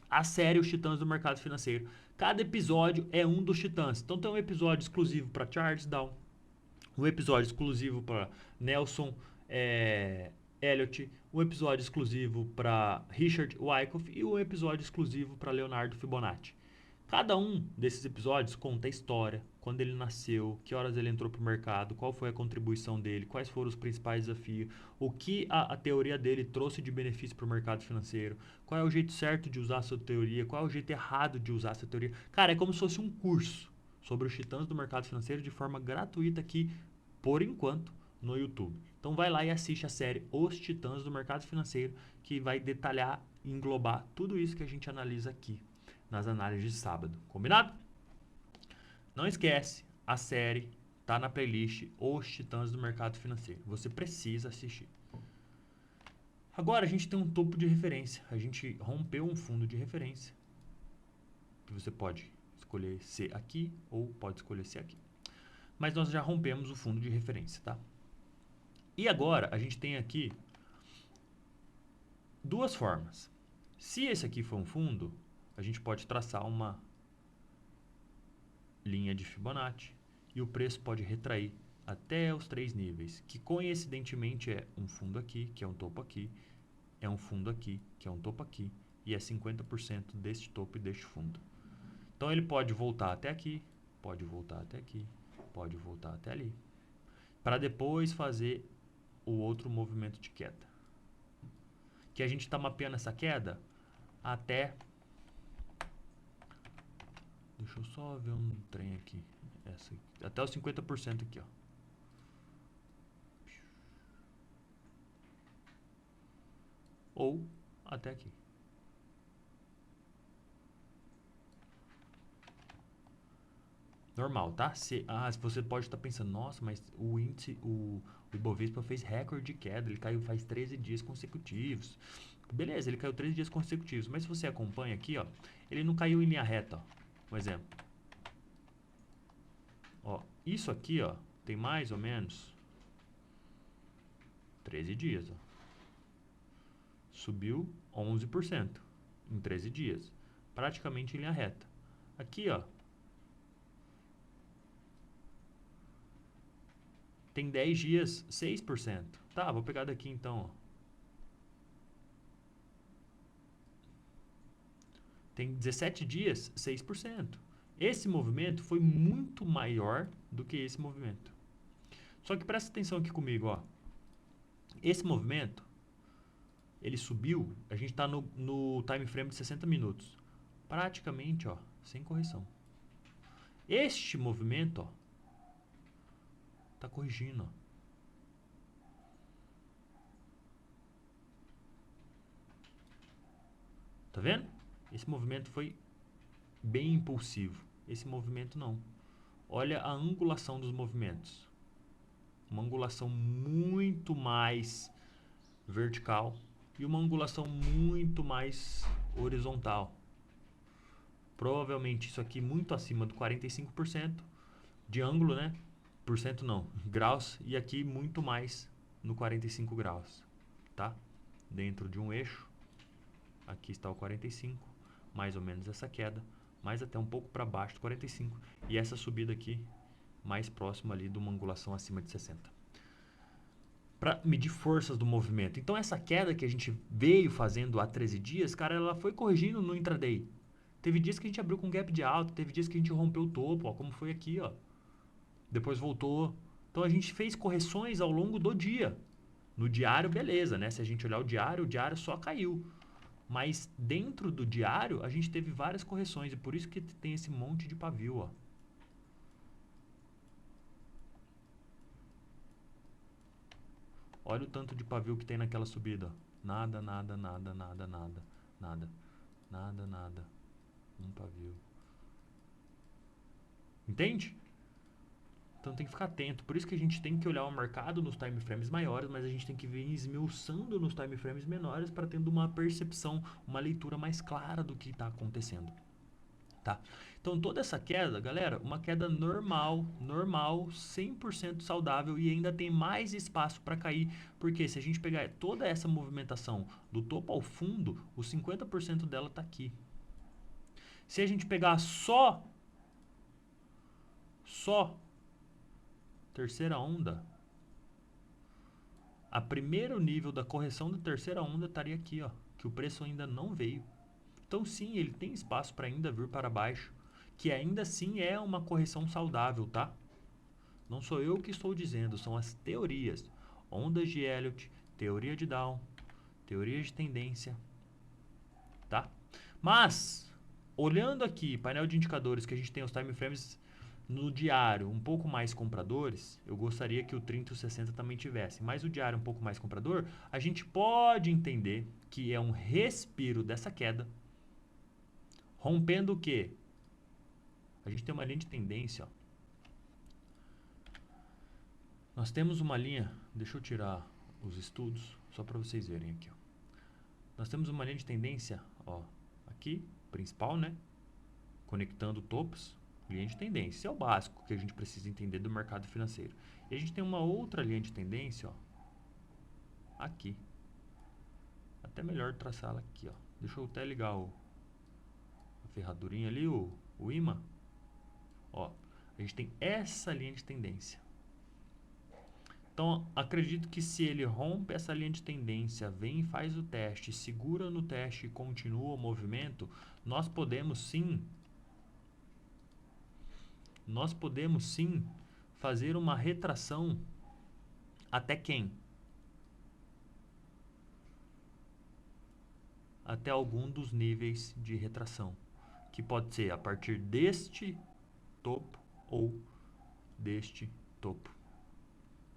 A série Os Titãs do Mercado Financeiro. Cada episódio é um dos titãs. Então tem um episódio exclusivo para Charles Down, um episódio exclusivo para Nelson Elliott, um episódio exclusivo para Richard Wyckoff e um episódio exclusivo para Leonardo Fibonacci. Cada um desses episódios conta a história, quando ele nasceu, que horas ele entrou para o mercado, qual foi a contribuição dele, quais foram os principais desafios, o que a teoria dele trouxe de benefício para o mercado financeiro, qual é o jeito certo de usar a sua teoria, qual é o jeito errado de usar essa teoria. Cara, é como se fosse um curso sobre os titãs do mercado financeiro de forma gratuita aqui, por enquanto, no YouTube. Então vai lá e assiste a série Os Titãs do Mercado Financeiro, que vai detalhar e englobar tudo isso que a gente analisa aqui nas análises de sábado. Combinado? Não esquece, a série tá na playlist Os Titãs do Mercado Financeiro. Você precisa assistir. Agora a gente tem um topo de referência. A gente rompeu um fundo de referência. Que você pode escolher ser aqui ou pode escolher ser aqui. Mas nós já rompemos o fundo de referência, tá? E agora a gente tem aqui duas formas. Se esse aqui for um fundo, a gente pode traçar uma linha de Fibonacci e o preço pode retrair até os 3 níveis, que coincidentemente é um fundo aqui, que é um topo aqui, é um fundo aqui, que é um topo aqui, e é 50% deste topo e deste fundo. Então ele pode voltar até aqui, pode voltar até aqui, pode voltar até ali, para depois fazer o outro movimento de queda. Que a gente está mapeando essa queda até... Deixa eu só ver um trem aqui. Essa aqui. Até os 50% aqui, ó. ou até aqui. Normal, tá? Se você pode estar pensando, nossa, mas o índice, o Ibovespa fez recorde de queda, ele caiu faz 13 dias consecutivos. Beleza, ele caiu 13 dias consecutivos, mas se você acompanha aqui, ó, ele não caiu em linha reta, ó. Um exemplo. Ó, isso aqui, ó, tem mais ou menos 13 dias, ó. Subiu 11% em 13 dias, praticamente em linha reta. Aqui, ó, tem 10 dias, 6%. Tá, vou pegar daqui então, ó. Tem 17 dias, 6%. Esse movimento foi muito maior do que esse movimento. Só que presta atenção aqui comigo, ó. Esse movimento, ele subiu, a gente está no time frame de 60 minutos. Praticamente, ó, sem correção. Este movimento, ó, tá corrigindo, ó. Tá vendo? Esse movimento foi bem impulsivo. Esse movimento não. Olha a angulação dos movimentos. Uma angulação muito mais vertical e uma angulação muito mais horizontal. Provavelmente isso aqui muito acima do 45% de ângulo, né? Por cento não, graus, e aqui muito mais no 45 graus, tá? Dentro de um eixo, aqui está o 45, mais ou menos essa queda, mais até um pouco para baixo do 45, e essa subida aqui mais próxima ali de uma angulação acima de 60. Para medir forças do movimento. Então essa queda que a gente veio fazendo há 13 dias, cara, ela foi corrigindo no intraday. Teve dias que a gente abriu com gap de alta, teve dias que a gente rompeu o topo, ó, como foi aqui, ó. Depois voltou. Então a gente fez correções ao longo do dia. No diário, beleza, né? Se a gente olhar o diário só caiu. Mas dentro do diário, a gente teve várias correções e por isso que tem esse monte de pavio, ó. Olha o tanto de pavio que tem naquela subida. Nada, nada, nada, nada, nada, nada, nada, nada. Um pavio. Entende? Então tem que ficar atento. Por isso que a gente tem que olhar o mercado nos time frames maiores, mas a gente tem que vir esmiuçando nos time frames menores para tendo uma percepção, uma leitura mais clara do que está acontecendo. Tá? Então toda essa queda, galera, uma queda normal, 100% saudável e ainda tem mais espaço para cair, porque se a gente pegar toda essa movimentação do topo ao fundo, os 50% dela está aqui. Se a gente pegar só terceira onda, a primeiro nível da correção da terceira onda estaria aqui, ó, que o preço ainda não veio. Então sim, ele tem espaço para ainda vir para baixo, que ainda assim é uma correção saudável, tá? Não sou eu que estou dizendo, são as teorias. Ondas de Elliott, teoria de Down, teoria de tendência, tá? Mas, olhando aqui, painel de indicadores, que a gente tem os time frames no diário um pouco mais compradores, eu gostaria que o 30 e o 60 também tivesse, mas o diário um pouco mais comprador, a gente pode entender que é um respiro dessa queda, rompendo o quê? A gente tem uma linha de tendência, ó. Nós temos uma linha, deixa eu tirar os estudos, só para vocês verem aqui, ó. Nós temos uma linha de tendência, ó, aqui, principal, né? Conectando topos, linha de tendência. É o básico que a gente precisa entender do mercado financeiro. E a gente tem uma outra linha de tendência, ó, aqui. Até melhor traçá-la aqui, ó. Deixa eu até ligar a ferradurinha ali, o imã. Ó, a gente tem essa linha de tendência. Então, acredito que se ele rompe essa linha de tendência, vem e faz o teste, segura no teste e continua o movimento, nós podemos sim fazer uma retração até quem? Até algum dos níveis de retração, que pode ser a partir deste topo ou deste topo,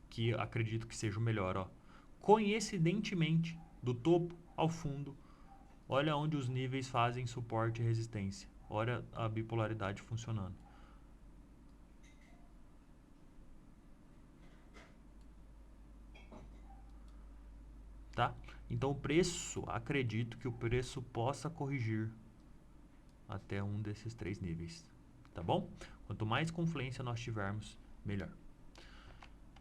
que acredito que seja o melhor, ó. Coincidentemente, do topo ao fundo, olha onde os níveis fazem suporte e resistência. Olha a bipolaridade funcionando. Tá? Então o preço, acredito que o preço possa corrigir até um desses 3 níveis. Tá bom? Quanto mais confluência nós tivermos, melhor.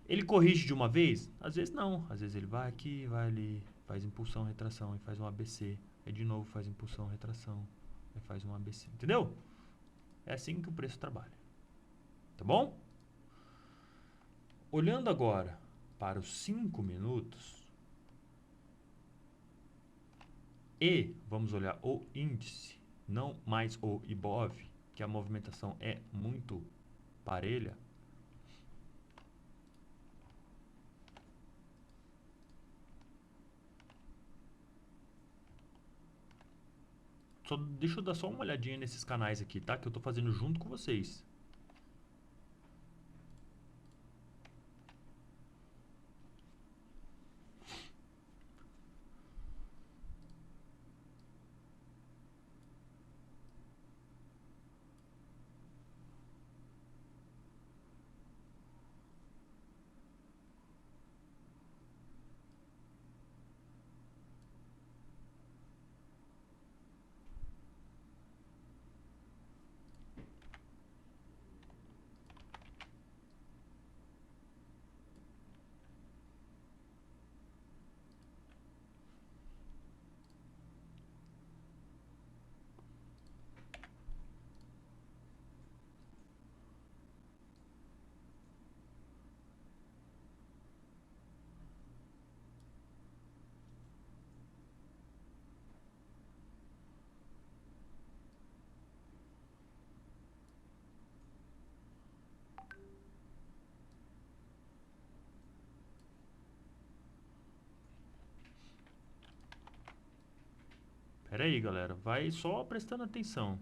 Ele corrige de uma vez? Às vezes não. Às vezes ele vai aqui, vai ali, faz impulsão, retração e faz um ABC. Aí de novo faz impulsão, retração e faz um ABC. Entendeu? É assim que o preço trabalha. Tá bom? Olhando agora para os 5 minutos e vamos olhar o índice, não mais o IBOV, que a movimentação é muito parelha. Deixa eu dar só uma olhadinha nesses canais aqui, tá? Que eu tô fazendo junto com vocês. Pera aí, galera. Vai só prestando atenção.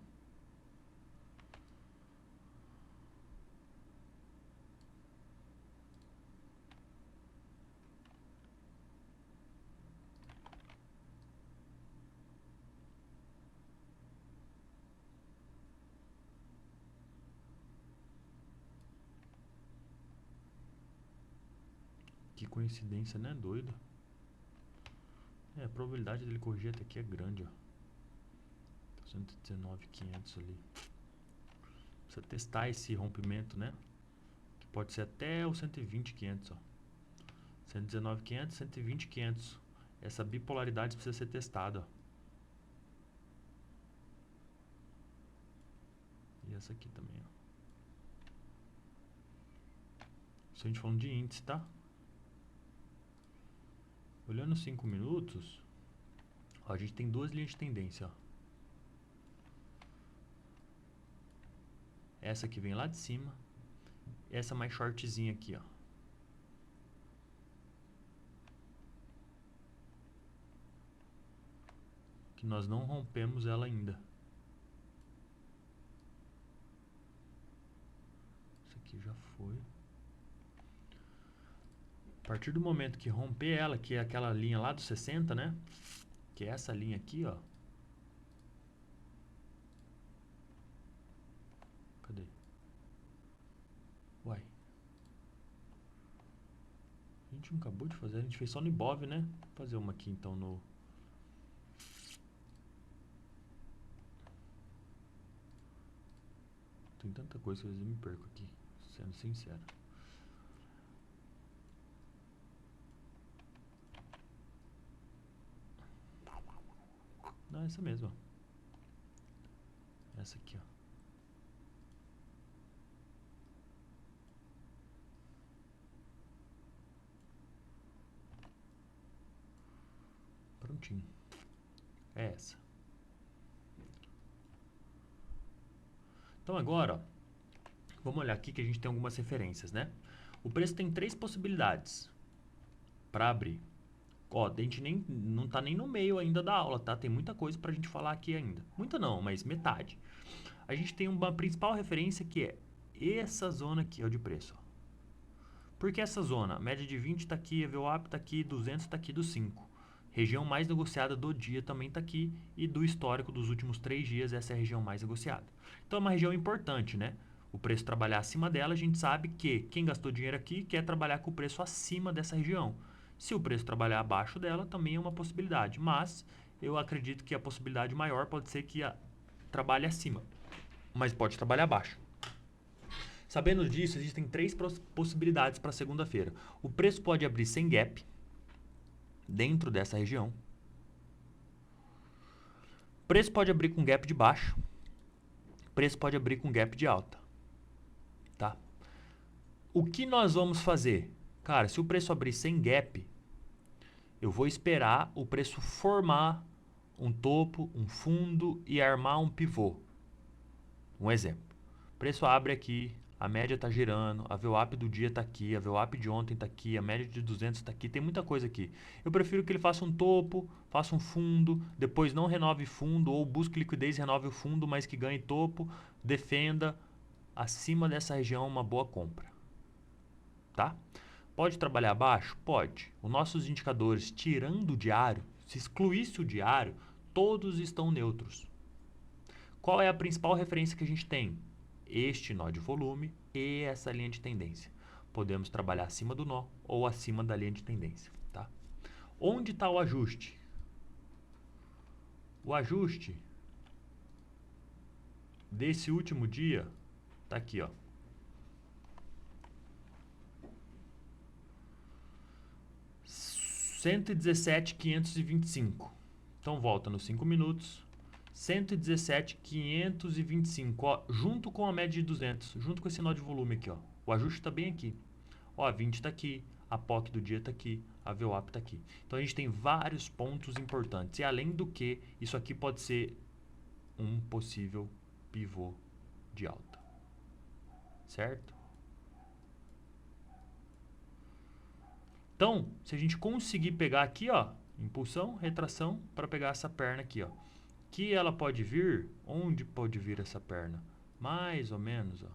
Que coincidência, né? Doido. A probabilidade dele corrigir até aqui é grande, ó. 119.500 ali. Precisa testar esse rompimento, né? Que pode ser até o 120.500, ó. 119.500, 120.500. Essa bipolaridade precisa ser testada, ó. E essa aqui também, ó. Isso a gente falando de índice, tá? Olhando 5 minutos, ó, a gente tem 2 linhas de tendência, ó. Essa que vem lá de cima, essa mais shortzinha aqui, ó. Que nós não rompemos ela ainda. Isso aqui já foi. A partir do momento que romper ela, que é aquela linha lá dos 60, né? Que é essa linha aqui, ó. Cadê? Uai. A gente não acabou de fazer, a gente fez só no IBOV, né? Vou fazer uma aqui então no... Tem tanta coisa que às vezes eu me perco aqui, sendo sincero. Não, essa mesmo, ó. Essa aqui, ó. Prontinho. É essa. Então agora, ó, vamos olhar aqui que a gente tem algumas referências, né? O preço tem 3 possibilidades para abrir. Ó, a gente não tá nem no meio ainda da aula, tá? Tem muita coisa pra gente falar aqui ainda. Muita não, mas metade. A gente tem uma principal referência que é essa zona aqui, ó, de preço. Ó. Por que essa zona? A média de 20 tá aqui, a VWAP tá aqui, 200 tá aqui do 5. Região mais negociada do dia também está aqui e do histórico dos últimos 3 dias essa é a região mais negociada. Então é uma região importante, né? O preço trabalhar acima dela, a gente sabe que quem gastou dinheiro aqui quer trabalhar com o preço acima dessa região. Se o preço trabalhar abaixo dela, também é uma possibilidade, mas eu acredito que a possibilidade maior pode ser que trabalhe acima, mas pode trabalhar abaixo. Sabendo disso, existem 3 possibilidades para segunda-feira. O preço pode abrir sem gap, dentro dessa região. O preço pode abrir com gap de baixo. O preço pode abrir com gap de alta. Tá? O que nós vamos fazer? Cara, se o preço abrir sem gap, eu vou esperar o preço formar um topo, um fundo e armar um pivô. Um exemplo. O preço abre aqui, a média está girando, a VWAP do dia está aqui, a VWAP de ontem está aqui, a média de 200 está aqui, tem muita coisa aqui. Eu prefiro que ele faça um topo, faça um fundo, depois não renove fundo ou busque liquidez e renove o fundo, mas que ganhe topo, defenda acima dessa região uma boa compra. Tá? Pode trabalhar abaixo? Pode. Os nossos indicadores, tirando o diário, se excluísse o diário, todos estão neutros. Qual é a principal referência que a gente tem? Este nó de volume e essa linha de tendência. Podemos trabalhar acima do nó ou acima da linha de tendência. Tá? Onde está o ajuste? O ajuste desse último dia está aqui, ó. $117.525. Então volta nos 5 minutos. 117.525, ó, junto com a média de 200, junto com esse nó de volume aqui, ó. O ajuste está bem aqui. Ó, a 20 está aqui, a POC do dia está aqui, a VWAP está aqui. Então a gente tem vários pontos importantes. E além do que, isso aqui pode ser um possível pivô de alta. Certo? Então, se a gente conseguir pegar aqui, ó, impulsão, retração, para pegar essa perna aqui, ó. Que ela pode vir, onde pode vir essa perna? Mais ou menos, ó.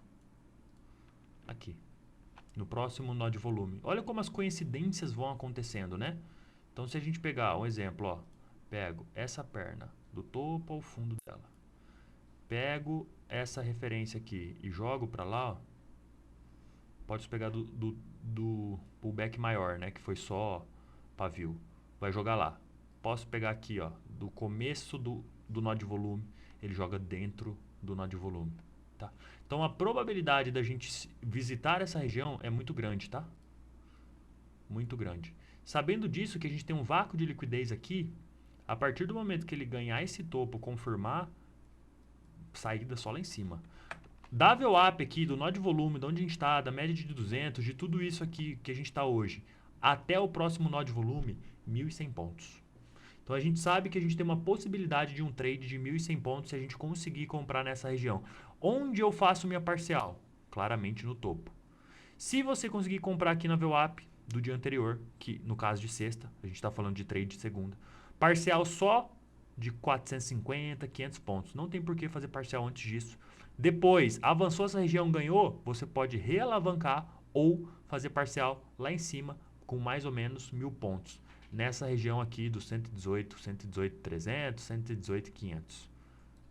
Aqui. No próximo nó de volume. Olha como as coincidências vão acontecendo, né? Então, se a gente pegar um exemplo, ó. Pego essa perna do topo ao fundo dela. Pego essa referência aqui e jogo para lá, ó. Pode pegar do pullback maior, né? Que foi só pavio. Vai jogar lá. Posso pegar aqui, ó. Do começo do nó de volume, ele joga dentro do nó de volume. Tá? Então, a probabilidade da gente visitar essa região é muito grande, tá? Muito grande. Sabendo disso, que a gente tem um vácuo de liquidez aqui, a partir do momento que ele ganhar esse topo, confirmar, saída só lá em cima. Da VWAP aqui, do nó de volume, de onde a gente está, da média de 200, de tudo isso aqui que a gente está hoje, até o próximo nó de volume, 1.100 pontos. Então a gente sabe que a gente tem uma possibilidade de um trade de 1.100 pontos se a gente conseguir comprar nessa região. Onde eu faço minha parcial? Claramente no topo. Se você conseguir comprar aqui na VWAP do dia anterior, que no caso de sexta, a gente está falando de trade de segunda, parcial só de 450, 500 pontos. Não tem por que fazer parcial antes disso. Depois, avançou essa região, ganhou, você pode realavancar ou fazer parcial lá em cima com mais ou menos 1.000 pontos. Nessa região aqui do 118, 118.300, 118.500.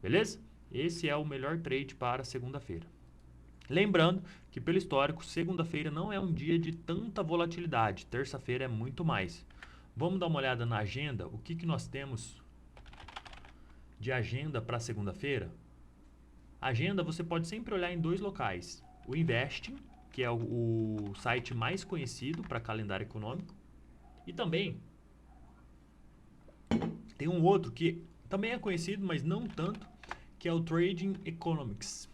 Beleza? Esse é o melhor trade para segunda-feira. Lembrando que pelo histórico, segunda-feira não é um dia de tanta volatilidade. Terça-feira é muito mais. Vamos dar uma olhada na agenda. O que nós temos de agenda para segunda-feira? Agenda você pode sempre olhar em 2 locais. O Investing, que é o site mais conhecido para calendário econômico. E também tem um outro que também é conhecido, mas não tanto, que é o Trading Economics,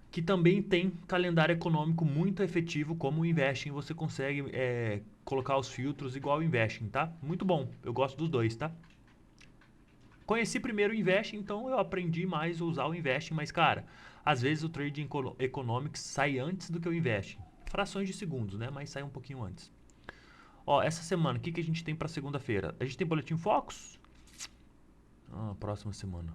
que também tem calendário econômico muito efetivo como o Investing. Você consegue colocar os filtros igual o Investing, tá? Muito bom, eu gosto dos dois, tá? Conheci primeiro o Investing, então eu aprendi mais a usar o Investing, mas cara, às vezes o Trading Economics sai antes do que o Investing. Frações de segundos, né? Mas sai um pouquinho antes. Ó, essa semana, o que a gente tem para segunda-feira? A gente tem Boletim Focus? Próxima semana.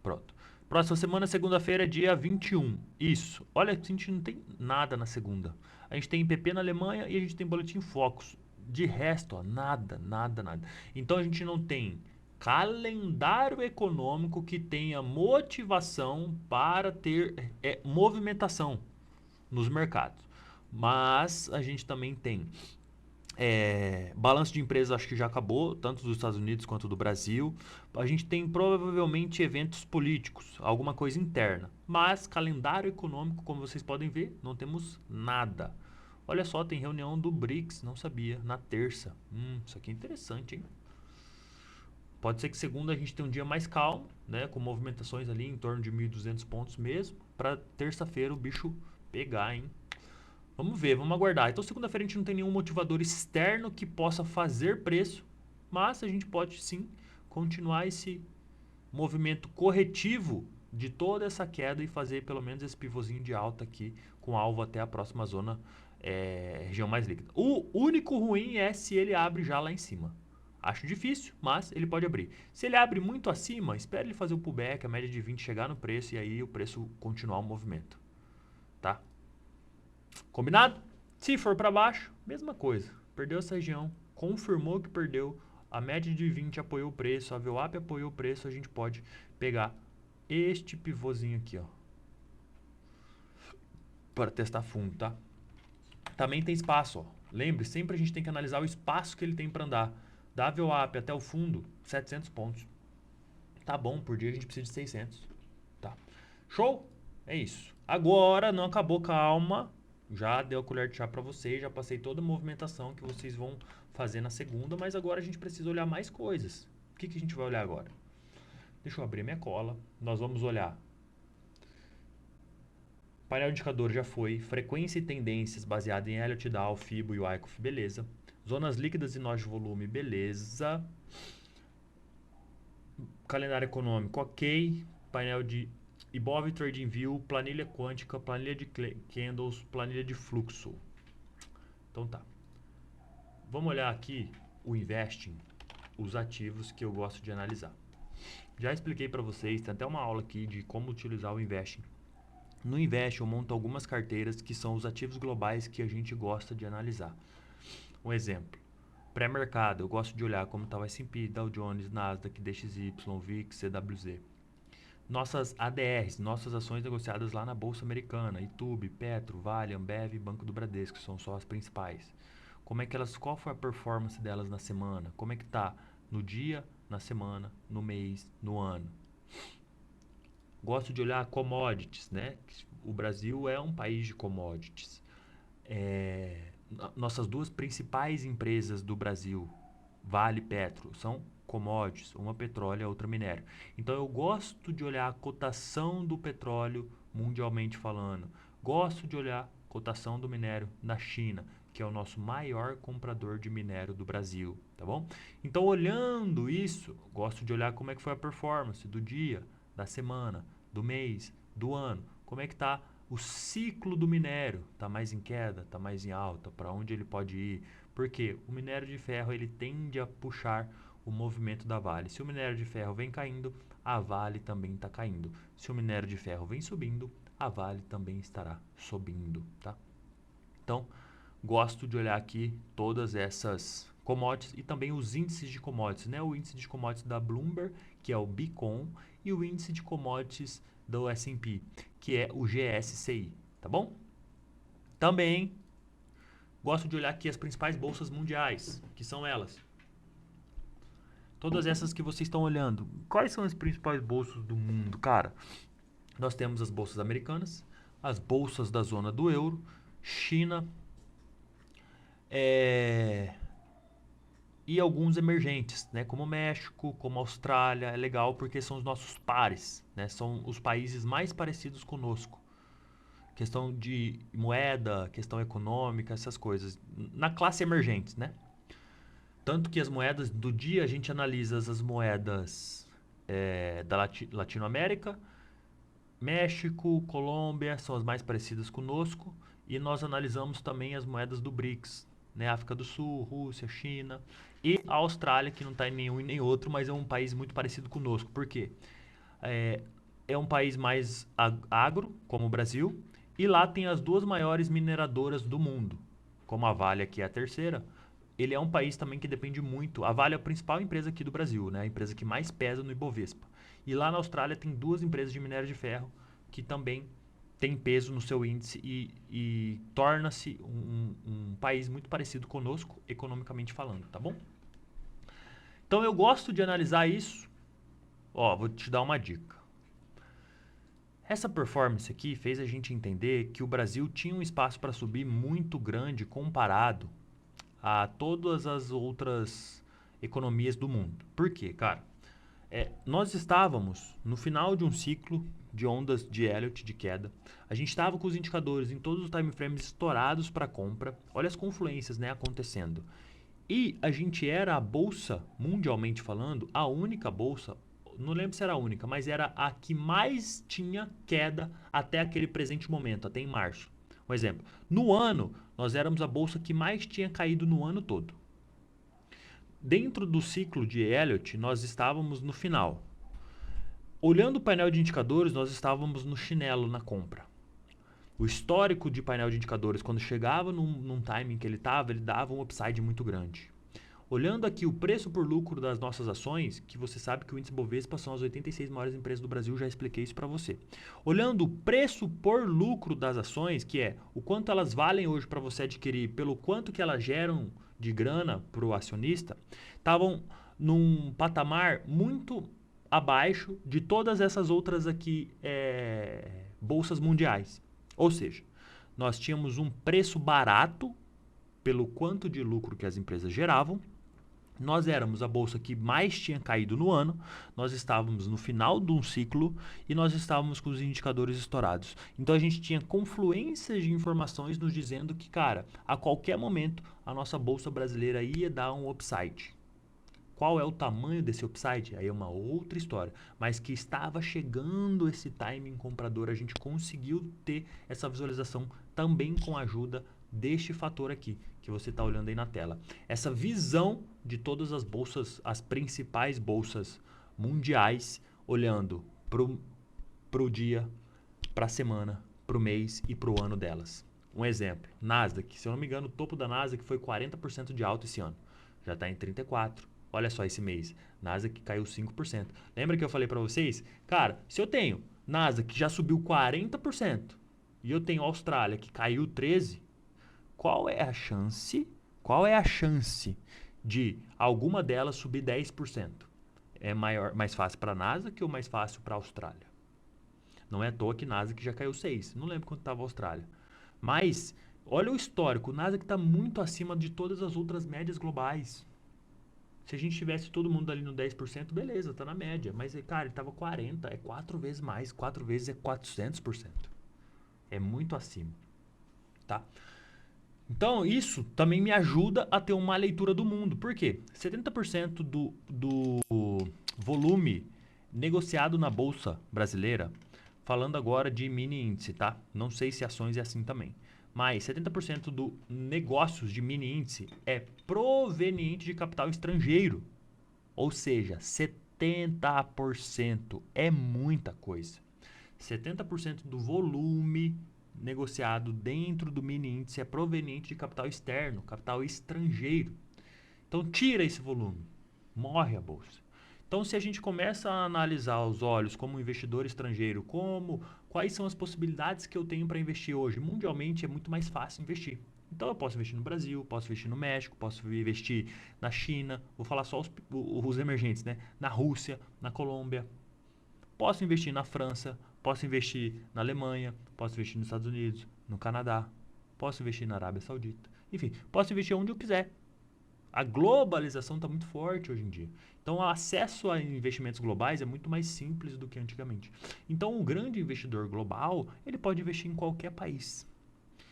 Pronto. Próxima semana, segunda-feira, dia 21. Isso. Olha, a gente não tem nada na segunda. A gente tem IPP na Alemanha e a gente tem Boletim Focus. De resto, ó, nada, nada, nada. Então a gente não tem calendário econômico que tenha motivação para ter movimentação nos mercados. Mas a gente também tem balanço de empresas, acho que já acabou, tanto dos Estados Unidos quanto do Brasil. A gente tem provavelmente eventos políticos, alguma coisa interna. Mas calendário econômico, como vocês podem ver, não temos nada. Olha só, tem reunião do BRICS, não sabia, na terça. Isso aqui é interessante, hein? Pode ser que segunda a gente tenha um dia mais calmo, né, com movimentações ali em torno de 1.200 pontos mesmo, para terça-feira o bicho pegar, hein? Vamos ver, vamos aguardar. Então, segunda-feira a gente não tem nenhum motivador externo que possa fazer preço, mas a gente pode sim continuar esse movimento corretivo de toda essa queda e fazer pelo menos esse pivôzinho de alta aqui com alvo até a próxima zona, região mais líquida. O único ruim é se ele abre já lá em cima. Acho difícil, mas ele pode abrir. Se ele abre muito acima, espere ele fazer o pullback, a média de 20 chegar no preço e aí o preço continuar o movimento. Tá? Combinado? Se for para baixo, mesma coisa. Perdeu essa região, confirmou que perdeu, a média de 20 apoiou o preço, a VWAP apoiou o preço, a gente pode pegar este pivôzinho aqui, ó, para testar fundo, tá? Também tem espaço, ó. Lembre, sempre a gente tem que analisar o espaço que ele tem para andar. Da VWAP até o fundo, 700 pontos. Tá bom, por dia a gente precisa de 600. Tá. Show? É isso. Agora, não acabou, calma. Já dei a colher de chá para vocês, já passei toda a movimentação que vocês vão fazer na segunda, mas agora a gente precisa olhar mais coisas. O que a gente vai olhar agora? Deixa eu abrir minha cola. Nós vamos olhar. Painel indicador já foi. Frequência e tendências baseado em Elliott, Dow, Fibo e Wyckoff, beleza. Zonas líquidas e nós de volume, beleza. Calendário econômico, ok. Painel de Ibov TradingView, planilha quântica, planilha de candles, planilha de fluxo. Então tá. Vamos olhar aqui o investing, os ativos que eu gosto de analisar. Já expliquei para vocês, tem até uma aula aqui de como utilizar o investing. No Invest eu monto algumas carteiras que são os ativos globais que a gente gosta de analisar. Um exemplo, pré-mercado, eu gosto de olhar como está o S&P, Dow Jones, Nasdaq, DXY, VIX, CWZ. Nossas ADRs, nossas ações negociadas lá na Bolsa Americana, YouTube, Petro, Vale, Ambev e Banco do Bradesco, que são só as principais. Como é que elas, qual foi a performance delas na semana? Como é que tá no dia, na semana, no mês, no ano? Gosto de olhar commodities, né? O Brasil é um país de commodities. Nossas duas principais empresas do Brasil, Vale e Petro, são commodities, uma petróleo e a outra minério. Então eu gosto de olhar a cotação do petróleo mundialmente falando. Gosto de olhar a cotação do minério na China, que é o nosso maior comprador de minério do Brasil, tá bom? Então olhando isso, gosto de olhar como é que foi a performance do dia, da semana, do mês, do ano. Como é que está o ciclo do minério? Está mais em queda? Está mais em alta? Para onde ele pode ir? Porque o minério de ferro ele tende a puxar o movimento da Vale. Se o minério de ferro vem caindo, a Vale também está caindo. Se o minério de ferro vem subindo, a Vale também estará subindo, tá? Então, gosto de olhar aqui todas essas commodities e também os índices de commodities, né? O índice de commodities da Bloomberg, que é o Bicom, e o índice de commodities do S&P, que é o GSCI, tá bom? Também gosto de olhar aqui as principais bolsas mundiais, que são elas. Todas essas que vocês estão olhando. Quais são as principais bolsas do mundo, cara? Nós temos as bolsas americanas, as bolsas da zona do euro, China, e alguns emergentes, né, como México, como Austrália. É legal porque são os nossos pares, né, são os países mais parecidos conosco. Questão de moeda, questão econômica, essas coisas. Na classe emergentes, né? Tanto que as moedas do dia a gente analisa as moedas da Latinoamérica, México, Colômbia são as mais parecidas conosco, e nós analisamos também as moedas do BRICS, né? África do Sul, Rússia, China e a Austrália, que não está em nenhum e nem outro, mas é um país muito parecido conosco. Por quê? é um país mais agro, como o Brasil, e lá tem as duas maiores mineradoras do mundo, como a Vale aqui é a terceira. Ele é um país também que depende muito. A Vale é a principal empresa aqui do Brasil, né? A empresa que mais pesa no Ibovespa. E lá na Austrália tem duas empresas de minério de ferro que também tem peso no seu índice e torna-se um país muito parecido conosco, economicamente falando, tá bom? Então eu gosto de analisar isso. Ó, vou te dar uma dica. Essa performance aqui fez a gente entender que o Brasil tinha um espaço para subir muito grande comparado a todas as outras economias do mundo. Por quê, cara? Nós estávamos no final de um ciclo de ondas de Elliott de queda. A gente estava com os indicadores em todos os time frames estourados para compra. Olha as confluências, né, acontecendo. E a gente era a bolsa, mundialmente falando, a única bolsa, não lembro se era a única, mas era a que mais tinha queda até aquele presente momento, até em março. Um exemplo, no ano, nós éramos a bolsa que mais tinha caído no ano todo. Dentro do ciclo de Elliott, nós estávamos no final. Olhando o painel de indicadores, nós estávamos no chinelo na compra. O histórico de painel de indicadores, quando chegava num timing que ele dava um upside muito grande. Olhando aqui o preço por lucro das nossas ações, que você sabe que o índice Bovespa são as 86 maiores empresas do Brasil, já expliquei isso para você. Olhando o preço por lucro das ações, que é o quanto elas valem hoje para você adquirir, pelo quanto que elas geram de grana para o acionista, estavam num patamar muito abaixo de todas essas outras aqui bolsas mundiais. Ou seja, nós tínhamos um preço barato pelo quanto de lucro que as empresas geravam. Nós éramos a bolsa que mais tinha caído no ano, nós estávamos no final de um ciclo e nós estávamos com os indicadores estourados. Então a gente tinha confluências de informações nos dizendo que, cara, a qualquer momento a nossa bolsa brasileira ia dar um upside. Qual é o tamanho desse upside? Aí é uma outra história. Mas que estava chegando esse timing comprador, a gente conseguiu ter essa visualização também com a ajuda deste fator aqui, que você está olhando aí na tela. Essa visão de todas as bolsas, as principais bolsas mundiais, olhando para o dia, para a semana, para o mês e para o ano delas. Um exemplo, Nasdaq. Se eu não me engano, o topo da Nasdaq foi 40% de alta esse ano. Já está em 34%. Olha só esse mês, Nasdaq caiu 5%. Lembra que eu falei para vocês? Cara, se eu tenho Nasdaq que já subiu 40% e eu tenho Austrália que caiu 13%, qual é a chance de alguma delas subir 10%? É mais fácil para a Nasdaq ou mais fácil para a Austrália? Não é à toa que Nasdaq já caiu 6%. Não lembro quanto estava a Austrália. Mas, olha o histórico. O Nasdaq está muito acima de todas as outras médias globais. Se a gente tivesse todo mundo ali no 10%, beleza, tá na média. Mas, cara, ele tava 40%, é 4 vezes mais. 4 vezes é 400%. É muito acima, tá? Então, isso também me ajuda a ter uma leitura do mundo. Por quê? 70% do volume negociado na Bolsa Brasileira, falando agora de mini índice, tá? Não sei se ações é assim também. Mas 70% do negócios de mini índice é proveniente de capital estrangeiro. Ou seja, 70% é muita coisa. 70% do volume negociado dentro do mini índice é proveniente de capital externo, capital estrangeiro. Então tira esse volume, morre a bolsa. Então, se a gente começa a analisar os olhos como investidor estrangeiro, quais são as possibilidades que eu tenho para investir hoje? Mundialmente é muito mais fácil investir. Então, eu posso investir no Brasil, posso investir no México, posso investir na China, vou falar só os emergentes, né? Na Rússia, na Colômbia. Posso investir na França, posso investir na Alemanha, posso investir nos Estados Unidos, no Canadá, posso investir na Arábia Saudita. Enfim, posso investir onde eu quiser. A globalização está muito forte hoje em dia. Então, o acesso a investimentos globais é muito mais simples do que antigamente. Então, o grande investidor global, ele pode investir em qualquer país.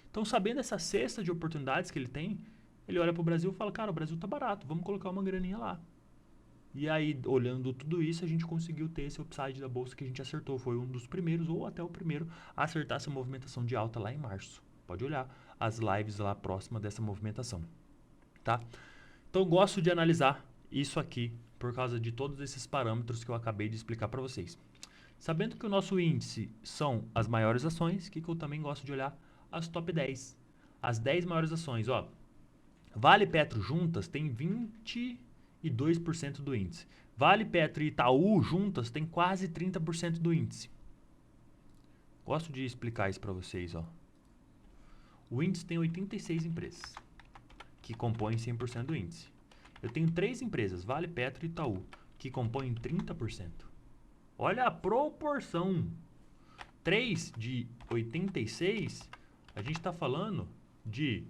Então, sabendo essa cesta de oportunidades que ele tem, ele olha para o Brasil e fala, cara, o Brasil está barato, vamos colocar uma graninha lá. E aí, olhando tudo isso, a gente conseguiu ter esse upside da bolsa que a gente acertou. Foi um dos primeiros, ou até o primeiro, a acertar essa movimentação de alta lá em março. Pode olhar as lives lá próximas dessa movimentação. Tá? Então, eu gosto de analisar isso aqui por causa de todos esses parâmetros que eu acabei de explicar para vocês. Sabendo que o nosso índice são as maiores ações, o que eu também gosto de olhar? As top 10. As 10 maiores ações, ó. Vale, Petro juntas tem 22% do índice. Vale, Petro e Itaú juntas tem quase 30% do índice. Gosto de explicar isso para vocês, ó. O índice tem 86 empresas que compõem 100% do índice. Eu tenho 3 empresas, Vale, Petro e Itaú, que compõem 30%. Olha a proporção. 3 de 86, a gente está falando de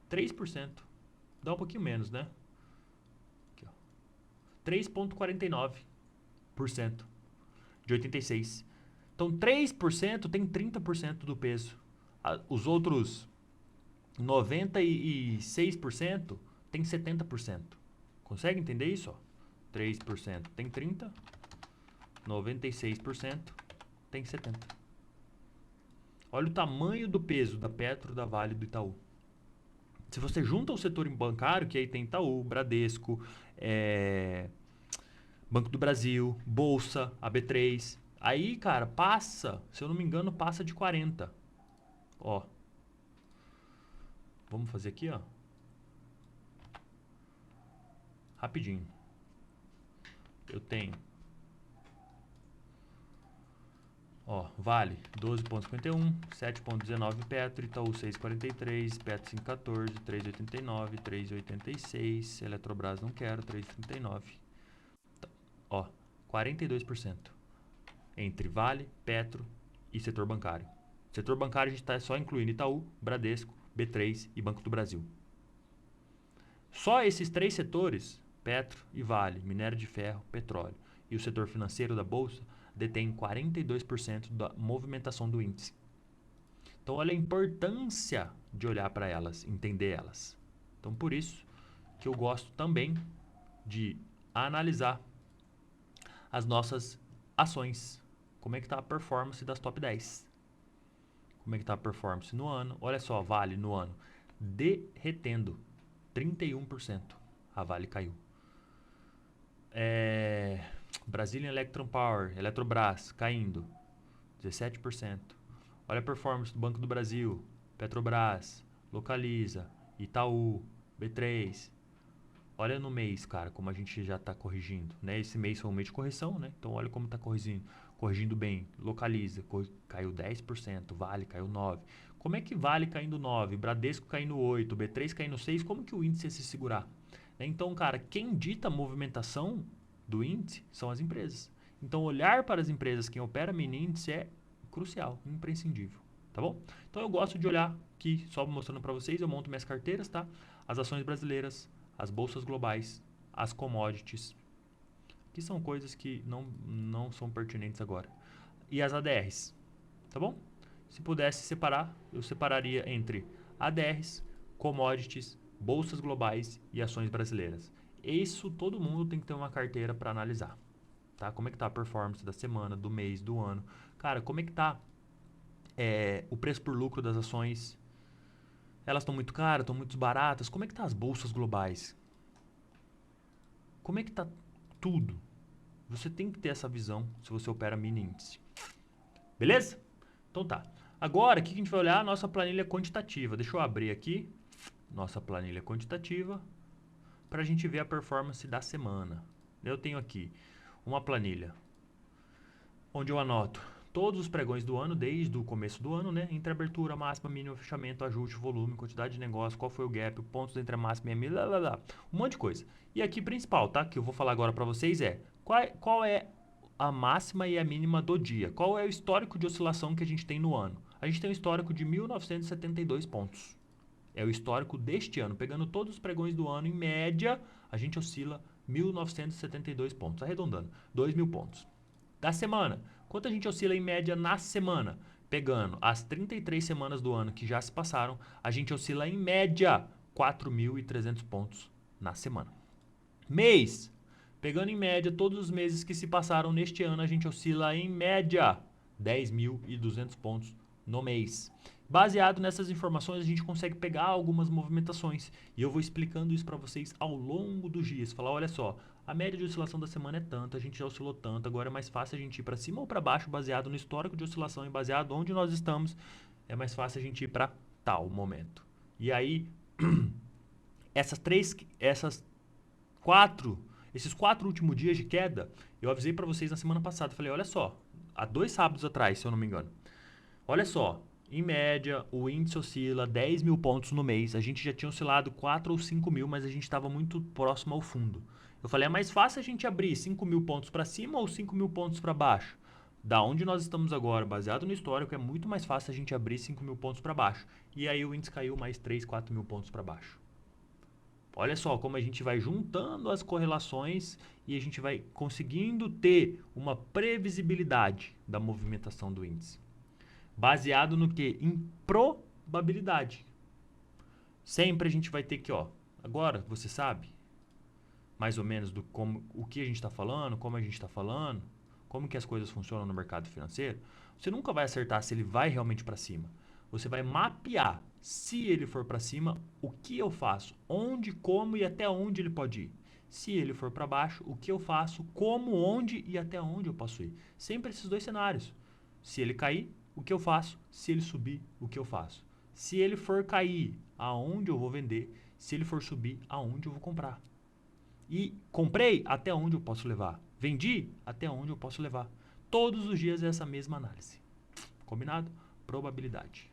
3%. Dá um pouquinho menos, né? 3,49% de 86. Então, 3% tem 30% do peso. Os outros 96% tem 70%. Consegue entender isso? Ó? 3% tem 30%, 96% tem 70%. Olha o tamanho do peso da Petro, da Vale e do Itaú. Se você junta o setor bancário, que aí tem Itaú, Bradesco, Banco do Brasil, Bolsa, a B3, aí, cara, passa, se eu não me engano, passa de 40. Ó. Vamos fazer aqui, ó. Rapidinho. Eu tenho. Ó, Vale 12,51, 7,19 Petro, Itaú 6,43, Petro 5,14, 3,89, 3,86, Eletrobras não quero, 3,39. Ó, 42% entre Vale, Petro e setor bancário. Setor bancário a gente está só incluindo Itaú, Bradesco, B3 e Banco do Brasil. Só esses 3 setores, Petro e Vale, minério de ferro, petróleo e o setor financeiro da Bolsa, detém 42% da movimentação do índice. Então, olha a importância de olhar para elas, entender elas. Então, por isso que eu gosto também de analisar as nossas ações. Como é que está a performance das top 10? Como é que está a performance no ano? Olha só, Vale no ano derretendo 31%. A Vale caiu. Brazilian Electron Power, Eletrobras, caindo 17%. Olha a performance do Banco do Brasil, Petrobras, Localiza, Itaú, B3. Olha no mês, cara, como a gente já está corrigindo, né? Esse mês foi um mês de correção, né? Então olha como está corrigindo bem. Localiza, caiu 10%, Vale caiu 9%. Como é que Vale caindo 9%, Bradesco caindo 8%, B3 caindo 6%, como que o índice ia se segurar? Então, cara, quem dita a movimentação do índice são as empresas. Então, olhar para as empresas, quem opera mini índice é crucial, imprescindível, tá bom? Então, eu gosto de olhar aqui, só mostrando para vocês, eu monto minhas carteiras, tá? As ações brasileiras, as bolsas globais, as commodities, que são coisas que não são pertinentes agora. E as ADRs, tá bom? Se pudesse separar, eu separaria entre ADRs, commodities, bolsas globais e ações brasileiras. Isso todo mundo tem que ter uma carteira para analisar, tá? Como é que tá a performance da semana, do mês, do ano? Cara, como é que tá o preço por lucro das ações? Elas estão muito caras, estão muito baratas? Como é que tá as bolsas globais? Como é que tá tudo? Você tem que ter essa visão se você opera mini índice. Beleza? Então tá. Agora, o que a gente vai olhar? A nossa planilha quantitativa. Deixa eu abrir aqui nossa planilha quantitativa para a gente ver a performance da semana. Eu tenho aqui uma planilha onde eu anoto todos os pregões do ano, desde o começo do ano, né? Entre abertura, máxima, mínimo, fechamento, ajuste, volume, quantidade de negócio, qual foi o gap, pontos entre a máxima e a mínima, um monte de coisa. E aqui principal, tá? Que eu vou falar agora para vocês qual é a máxima e a mínima do dia. Qual é o histórico de oscilação que a gente tem no ano? A gente tem um histórico de 1.972 pontos. É o histórico deste ano. Pegando todos os pregões do ano, em média, a gente oscila 1.972 pontos. Arredondando, 2.000 pontos. Da semana, quanto a gente oscila em média na semana? Pegando as 33 semanas do ano que já se passaram, a gente oscila em média 4.300 pontos na semana. Mês, pegando em média todos os meses que se passaram neste ano, a gente oscila em média 10.200 pontos no mês. Baseado nessas informações, a gente consegue pegar algumas movimentações. E eu vou explicando isso para vocês ao longo dos dias. Falar, olha só, A média de oscilação da semana é tanto, a gente já oscilou tanto, agora é mais fácil a gente ir para cima ou para baixo baseado no histórico de oscilação e baseado onde nós estamos, é mais fácil a gente ir para tal momento. E aí, esses 4 últimos dias de queda, eu avisei para vocês na semana passada, falei, olha só, há 2 sábados atrás, se eu não me engano, olha só, em média, o índice oscila 10 mil pontos no mês. A gente já tinha oscilado 4 ou 5 mil, mas a gente estava muito próximo ao fundo. Eu falei, é mais fácil a gente abrir 5 mil pontos para cima ou 5 mil pontos para baixo? Da onde nós estamos agora, baseado no histórico, é muito mais fácil a gente abrir 5 mil pontos para baixo. E aí o índice caiu mais 3, 4 mil pontos para baixo. Olha só como a gente vai juntando as correlações e a gente vai conseguindo ter uma previsibilidade da movimentação do índice. Baseado no que? Em probabilidade. Sempre a gente vai ter que, ó, agora você sabe mais ou menos o que a gente está falando, como a gente está falando, como que as coisas funcionam no mercado financeiro. Você nunca vai acertar se ele vai realmente para cima. Você vai mapear, se ele for para cima, o que eu faço, onde, como e até onde ele pode ir. Se ele for para baixo, o que eu faço, como, onde e até onde eu posso ir. Sempre esses 2 cenários. Se ele cair, o que eu faço? Se ele subir, o que eu faço? Se ele for cair, aonde eu vou vender? Se ele for subir, aonde eu vou comprar? E comprei, até onde eu posso levar? Vendi, até onde eu posso levar? Todos os dias é essa mesma análise. Combinado? Probabilidade.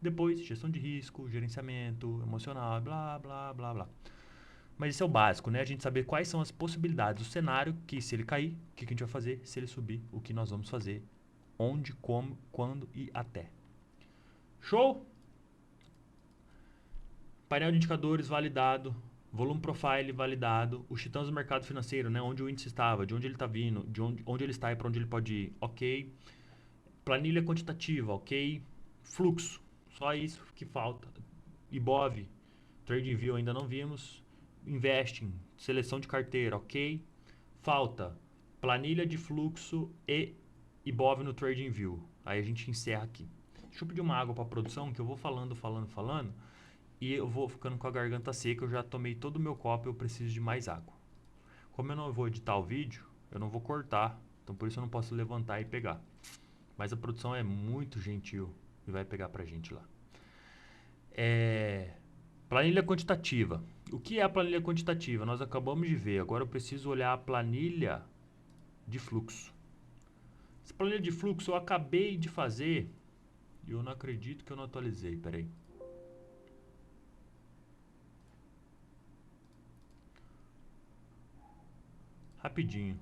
Depois, gestão de risco, gerenciamento emocional, blá, blá, blá, blá. Mas isso é o básico, né? A gente saber quais são as possibilidades do cenário, que se ele cair, o que a gente vai fazer? Se ele subir, o que nós vamos fazer? Onde, como, quando e até. Show? Painel de indicadores validado, volume profile validado, os titãs do mercado financeiro, né, onde o índice estava, de onde ele está vindo, de onde ele está e para onde ele pode ir, ok. Planilha quantitativa, ok. Fluxo, só isso que falta. IBOV, TradingView ainda não vimos. Investing, seleção de carteira, ok. Falta planilha de fluxo e IBOV no TradingView. Aí a gente encerra aqui. Deixa eu pedir uma água para a produção, que eu vou falando. E eu vou ficando com a garganta seca, eu já tomei todo o meu copo e eu preciso de mais água. Como eu não vou editar o vídeo, eu não vou cortar, então por isso eu não posso levantar e pegar. Mas a produção é muito gentil e vai pegar pra gente lá. Planilha quantitativa. O que é a planilha quantitativa? Nós acabamos de ver, agora eu preciso olhar a planilha de fluxo. Essa planilha de fluxo eu acabei de fazer e eu não acredito que eu não atualizei, peraí. Rapidinho.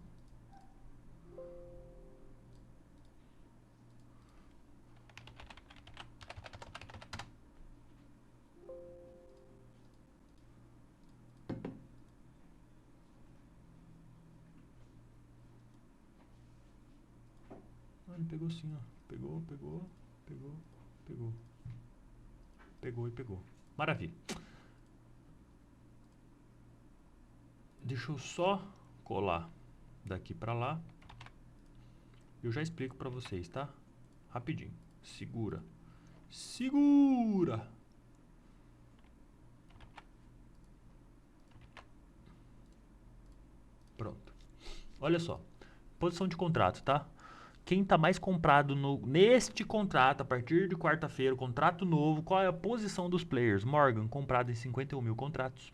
Ah, ele pegou sim, ó. Pegou. Pegou e pegou. Maravilha. Deixa eu só colar daqui pra lá. Eu já explico pra vocês, tá? Rapidinho. Segura. Segura! Pronto. Olha só. Posição de contrato, tá? Quem tá mais comprado neste contrato, a partir de quarta-feira, contrato novo, qual é a posição dos players? Morgan, comprado em 51 mil contratos.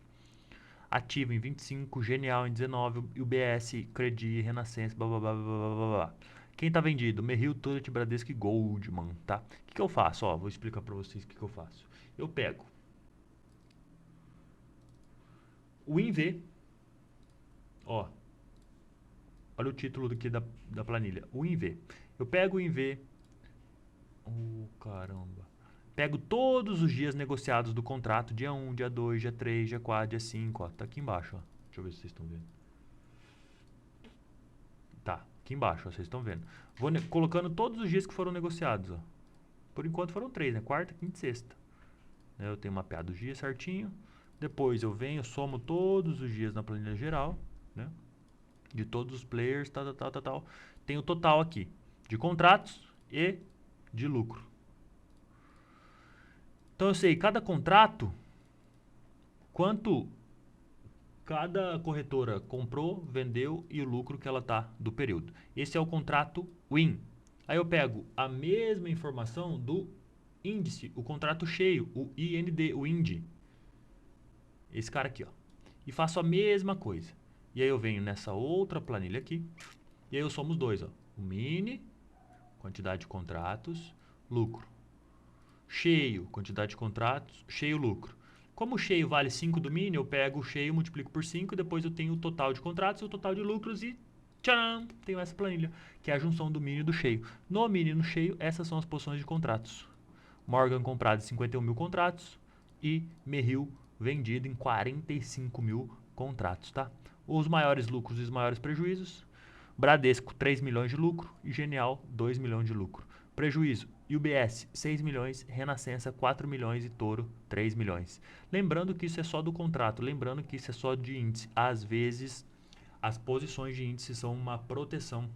Ativo em 25, Genial em 19, UBS, Credi, Renascença, blá blá blá blá blá blá blá. Quem tá vendido? Merrill, Tullet, Bradesco e Goldman, tá? O que eu faço? Ó, vou explicar pra vocês o que eu faço. Eu pego o INV, ó, olha o título aqui da planilha, o INV. Eu pego o INV, caramba. Pego todos os dias negociados do contrato, dia 1, dia 2, dia 3, dia 4, dia 5, ó, tá aqui embaixo, ó. Deixa eu ver se vocês estão vendo. Tá, aqui embaixo, ó, vocês estão vendo. Vou colocando todos os dias que foram negociados, ó. Por enquanto foram 3, né? Quarta, quinta e sexta. Eu tenho mapeado os dias certinho. Depois eu venho, somo todos os dias na planilha geral, né? De todos os players, tal. Tem o total aqui de contratos e de lucro. Então eu sei cada contrato quanto cada corretora comprou, vendeu e o lucro que ela tá do período. Esse é o contrato WIN. Aí eu pego a mesma informação do índice, o contrato cheio, o IND, o IND. Esse cara aqui, ó. E faço a mesma coisa. E aí eu venho nessa outra planilha aqui, e aí eu somo os dois, ó. O mini, quantidade de contratos, lucro. Cheio, quantidade de contratos, cheio, lucro. Como o cheio vale 5 do mini, eu pego o cheio, multiplico por 5, e depois eu tenho o total de contratos e o total de lucros e tcharam, tenho essa planilha, que é a junção do mini e do cheio. No mini e no cheio, essas são as posições de contratos. Morgan comprado em 51 mil contratos e Merrill vendido em 45 mil contratos, tá? Os maiores lucros e os maiores prejuízos. Bradesco, 3 milhões de lucro e Genial, 2 milhões de lucro. Prejuízo, UBS, 6 milhões, Renascença, 4 milhões e Toro, 3 milhões. Lembrando que isso é só do contrato, lembrando que isso é só de índice. Às vezes, as posições de índice são uma proteção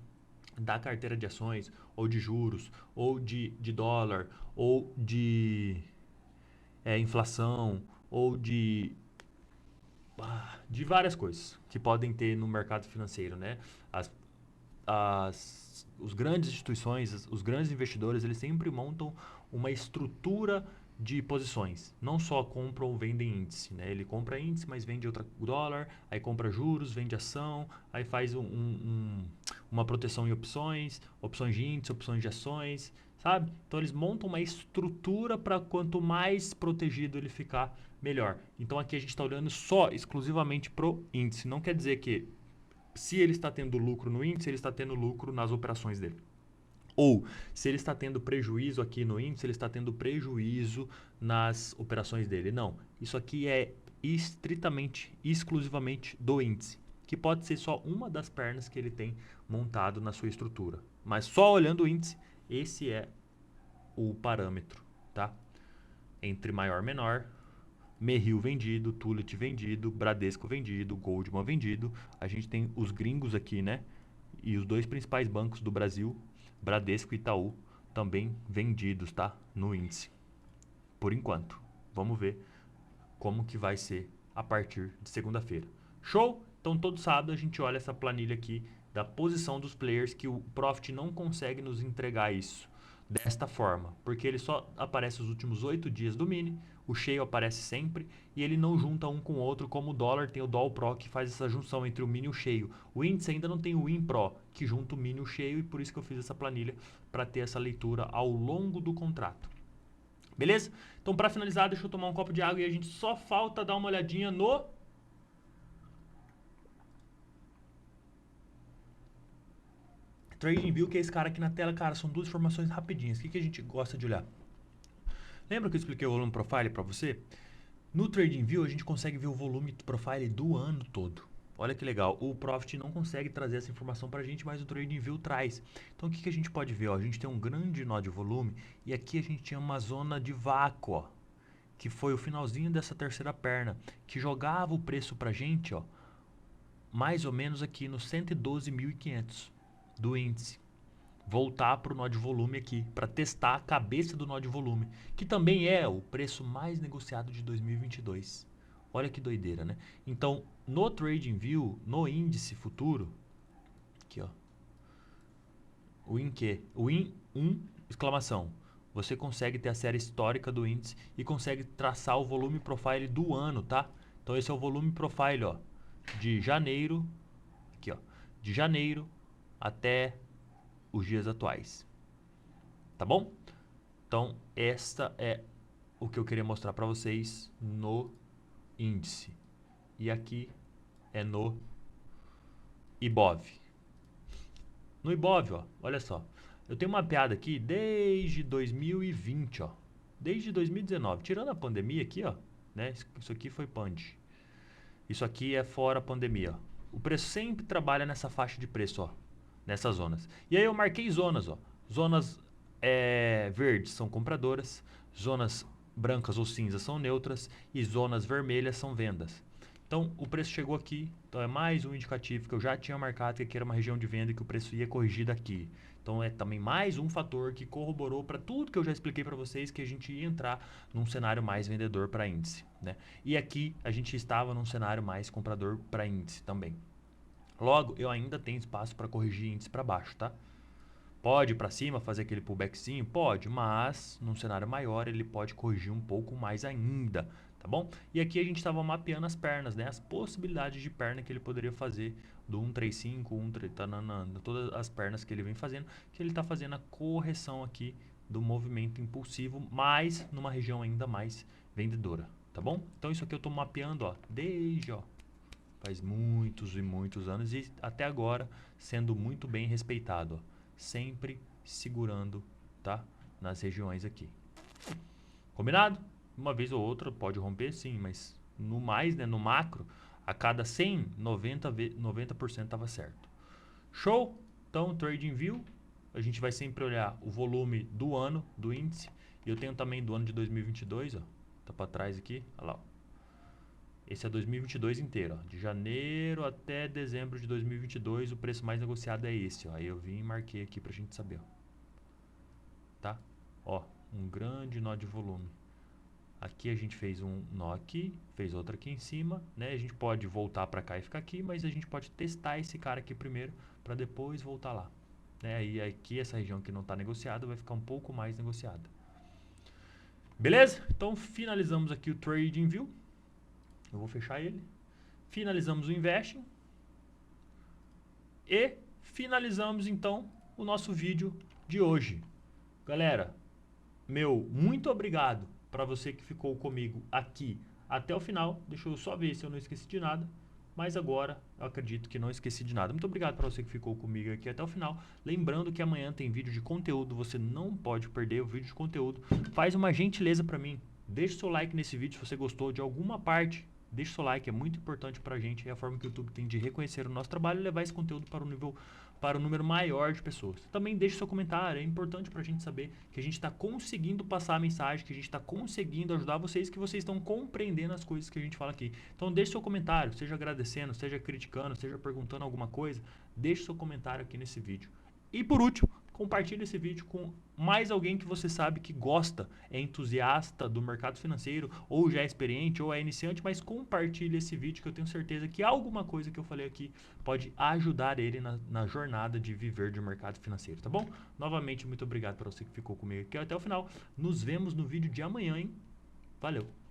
da carteira de ações, ou de juros, ou de dólar, ou de inflação, ou de várias coisas que podem ter no mercado financeiro, né? Os grandes instituições, os grandes investidores, eles sempre montam uma estrutura de posições. Não só compram ou vendem índice, né? Ele compra índice, mas vende outra dólar, aí compra juros, vende ação, aí faz uma proteção em opções, opções de índice, opções de ações, sabe? Então eles montam uma estrutura para quanto mais protegido ele ficar, melhor. Então aqui a gente está olhando só, exclusivamente pro índice. Não quer dizer que se ele está tendo lucro no índice, ele está tendo lucro nas operações dele. Ou, se ele está tendo prejuízo aqui no índice, ele está tendo prejuízo nas operações dele. Não, isso aqui é estritamente, exclusivamente do índice, que pode ser só uma das pernas que ele tem montado na sua estrutura. Mas só olhando o índice, esse é o parâmetro, tá? Entre maior e menor, Merrill vendido, Tullet vendido, Bradesco vendido, Goldman vendido. A gente tem os gringos aqui, né? E os dois principais bancos do Brasil, Bradesco e Itaú, também vendidos, tá? No índice. Por enquanto. Vamos ver como que vai ser a partir de segunda-feira. Show? Então todo sábado a gente olha essa planilha aqui da posição dos players, que o Profit não consegue nos entregar isso desta forma, porque ele só aparece os últimos 8 dias do mini, o cheio aparece sempre e ele não junta um com o outro, como o dólar tem o Doll Pro que faz essa junção entre o mini e o cheio. O índice ainda não tem o Win Pro que junta o mini e o cheio, e por isso que eu fiz essa planilha para ter essa leitura ao longo do contrato. Beleza? Então, para finalizar, deixa eu tomar um copo de água e a gente só falta dar uma olhadinha no TradingView, que é esse cara aqui na tela. Cara, são duas informações rapidinhas. O que a gente gosta de olhar? Lembra que eu expliquei o volume profile para você? No TradingView a gente consegue ver o volume profile do ano todo. Olha que legal. O Profit não consegue trazer essa informação para a gente, mas o TradingView traz. Então o que a gente pode ver? Ó, a gente tem um grande nó de volume e aqui a gente tinha uma zona de vácuo, ó, que foi o finalzinho dessa terceira perna, que jogava o preço para a gente, ó, mais ou menos aqui no 112.500 do índice. Voltar para o nó de volume aqui, para testar a cabeça do nó de volume, que também é o preço mais negociado de 2022. Olha que doideira, né? Então, no TradingView, no índice futuro, aqui ó, o INQ, o IN1, exclamação, você consegue ter a série histórica do índice e consegue traçar o volume profile do ano, tá? Então esse é o volume profile, ó, de janeiro, aqui ó, de janeiro até os dias atuais, tá bom? Então esta é o que eu queria mostrar para vocês no índice, e aqui é no IBOV. No IBOV, ó, olha só, eu tenho mapeado aqui desde 2020, ó, desde 2019, tirando a pandemia aqui, ó, né? Isso aqui foi Pand, isso aqui é fora a pandemia, ó. O preço sempre trabalha nessa faixa de preço, ó, nessas zonas. E aí eu marquei zonas, ó. Zonas verdes são compradoras, zonas brancas ou cinzas são neutras e zonas vermelhas são vendas. Então, o preço chegou aqui, então é mais um indicativo que eu já tinha marcado que aqui era uma região de venda e que o preço ia corrigir daqui. Então, é também mais um fator que corroborou para tudo que eu já expliquei para vocês que a gente ia entrar num cenário mais vendedor para índice, né? E aqui a gente estava num cenário mais comprador para índice também. Logo, eu ainda tenho espaço para corrigir índice para baixo, tá? Pode ir para cima, fazer aquele pullbackzinho? Pode, mas num cenário maior ele pode corrigir um pouco mais ainda, tá bom? E aqui a gente estava mapeando as pernas, né? As possibilidades de perna que ele poderia fazer do 135, 130, todas as pernas que ele vem fazendo, que ele está fazendo a correção aqui do movimento impulsivo, mas numa região ainda mais vendedora, tá bom? Então isso aqui eu estou mapeando, ó, desde, ó, faz muitos e muitos anos e até agora sendo muito bem respeitado, ó. Sempre segurando, tá? Nas regiões aqui. Combinado? Uma vez ou outra pode romper sim, mas no mais, né, no macro, a cada 100, 90% estava certo. Show? Então, Trading View, a gente vai sempre olhar o volume do ano do índice. E eu tenho também do ano de 2022, ó. Tá para trás aqui, olha lá, ó. Esse é 2022 inteiro, ó. De janeiro até dezembro de 2022, o preço mais negociado é esse, ó. Aí eu vim e marquei aqui pra gente saber, ó. Tá? Ó, um grande nó de volume. Aqui a gente fez um nó aqui, fez outro aqui em cima, né? A gente pode voltar pra cá e ficar aqui, mas a gente pode testar esse cara aqui primeiro pra depois voltar lá, né? E aqui essa região que não tá negociada vai ficar um pouco mais negociada. Beleza? Então finalizamos aqui o Trading View. Eu vou fechar ele. Finalizamos o Investing. E finalizamos então o nosso vídeo de hoje. Galera, meu muito obrigado para você que ficou comigo aqui até o final. Deixa eu só ver se eu não esqueci de nada. Mas agora eu acredito que não esqueci de nada. Muito obrigado para você que ficou comigo aqui até o final. Lembrando que amanhã tem vídeo de conteúdo. Você não pode perder o vídeo de conteúdo. Faz uma gentileza para mim. Deixa o seu like nesse vídeo se você gostou de alguma parte. Deixa o seu like, é muito importante pra gente, é a forma que o YouTube tem de reconhecer o nosso trabalho e levar esse conteúdo para um número maior de pessoas. Também deixe seu comentário, é importante pra gente saber que a gente está conseguindo passar a mensagem, que a gente está conseguindo ajudar vocês, que vocês estão compreendendo as coisas que a gente fala aqui. Então deixe seu comentário, seja agradecendo, seja criticando, seja perguntando alguma coisa, deixe seu comentário aqui nesse vídeo. E por último, compartilhe esse vídeo com mais alguém que você sabe que gosta, é entusiasta do mercado financeiro, ou já é experiente, ou é iniciante, mas compartilhe esse vídeo que eu tenho certeza que alguma coisa que eu falei aqui pode ajudar ele na jornada de viver de mercado financeiro, tá bom? Novamente, muito obrigado para você que ficou comigo aqui até o final. Nos vemos no vídeo de amanhã, hein? Valeu!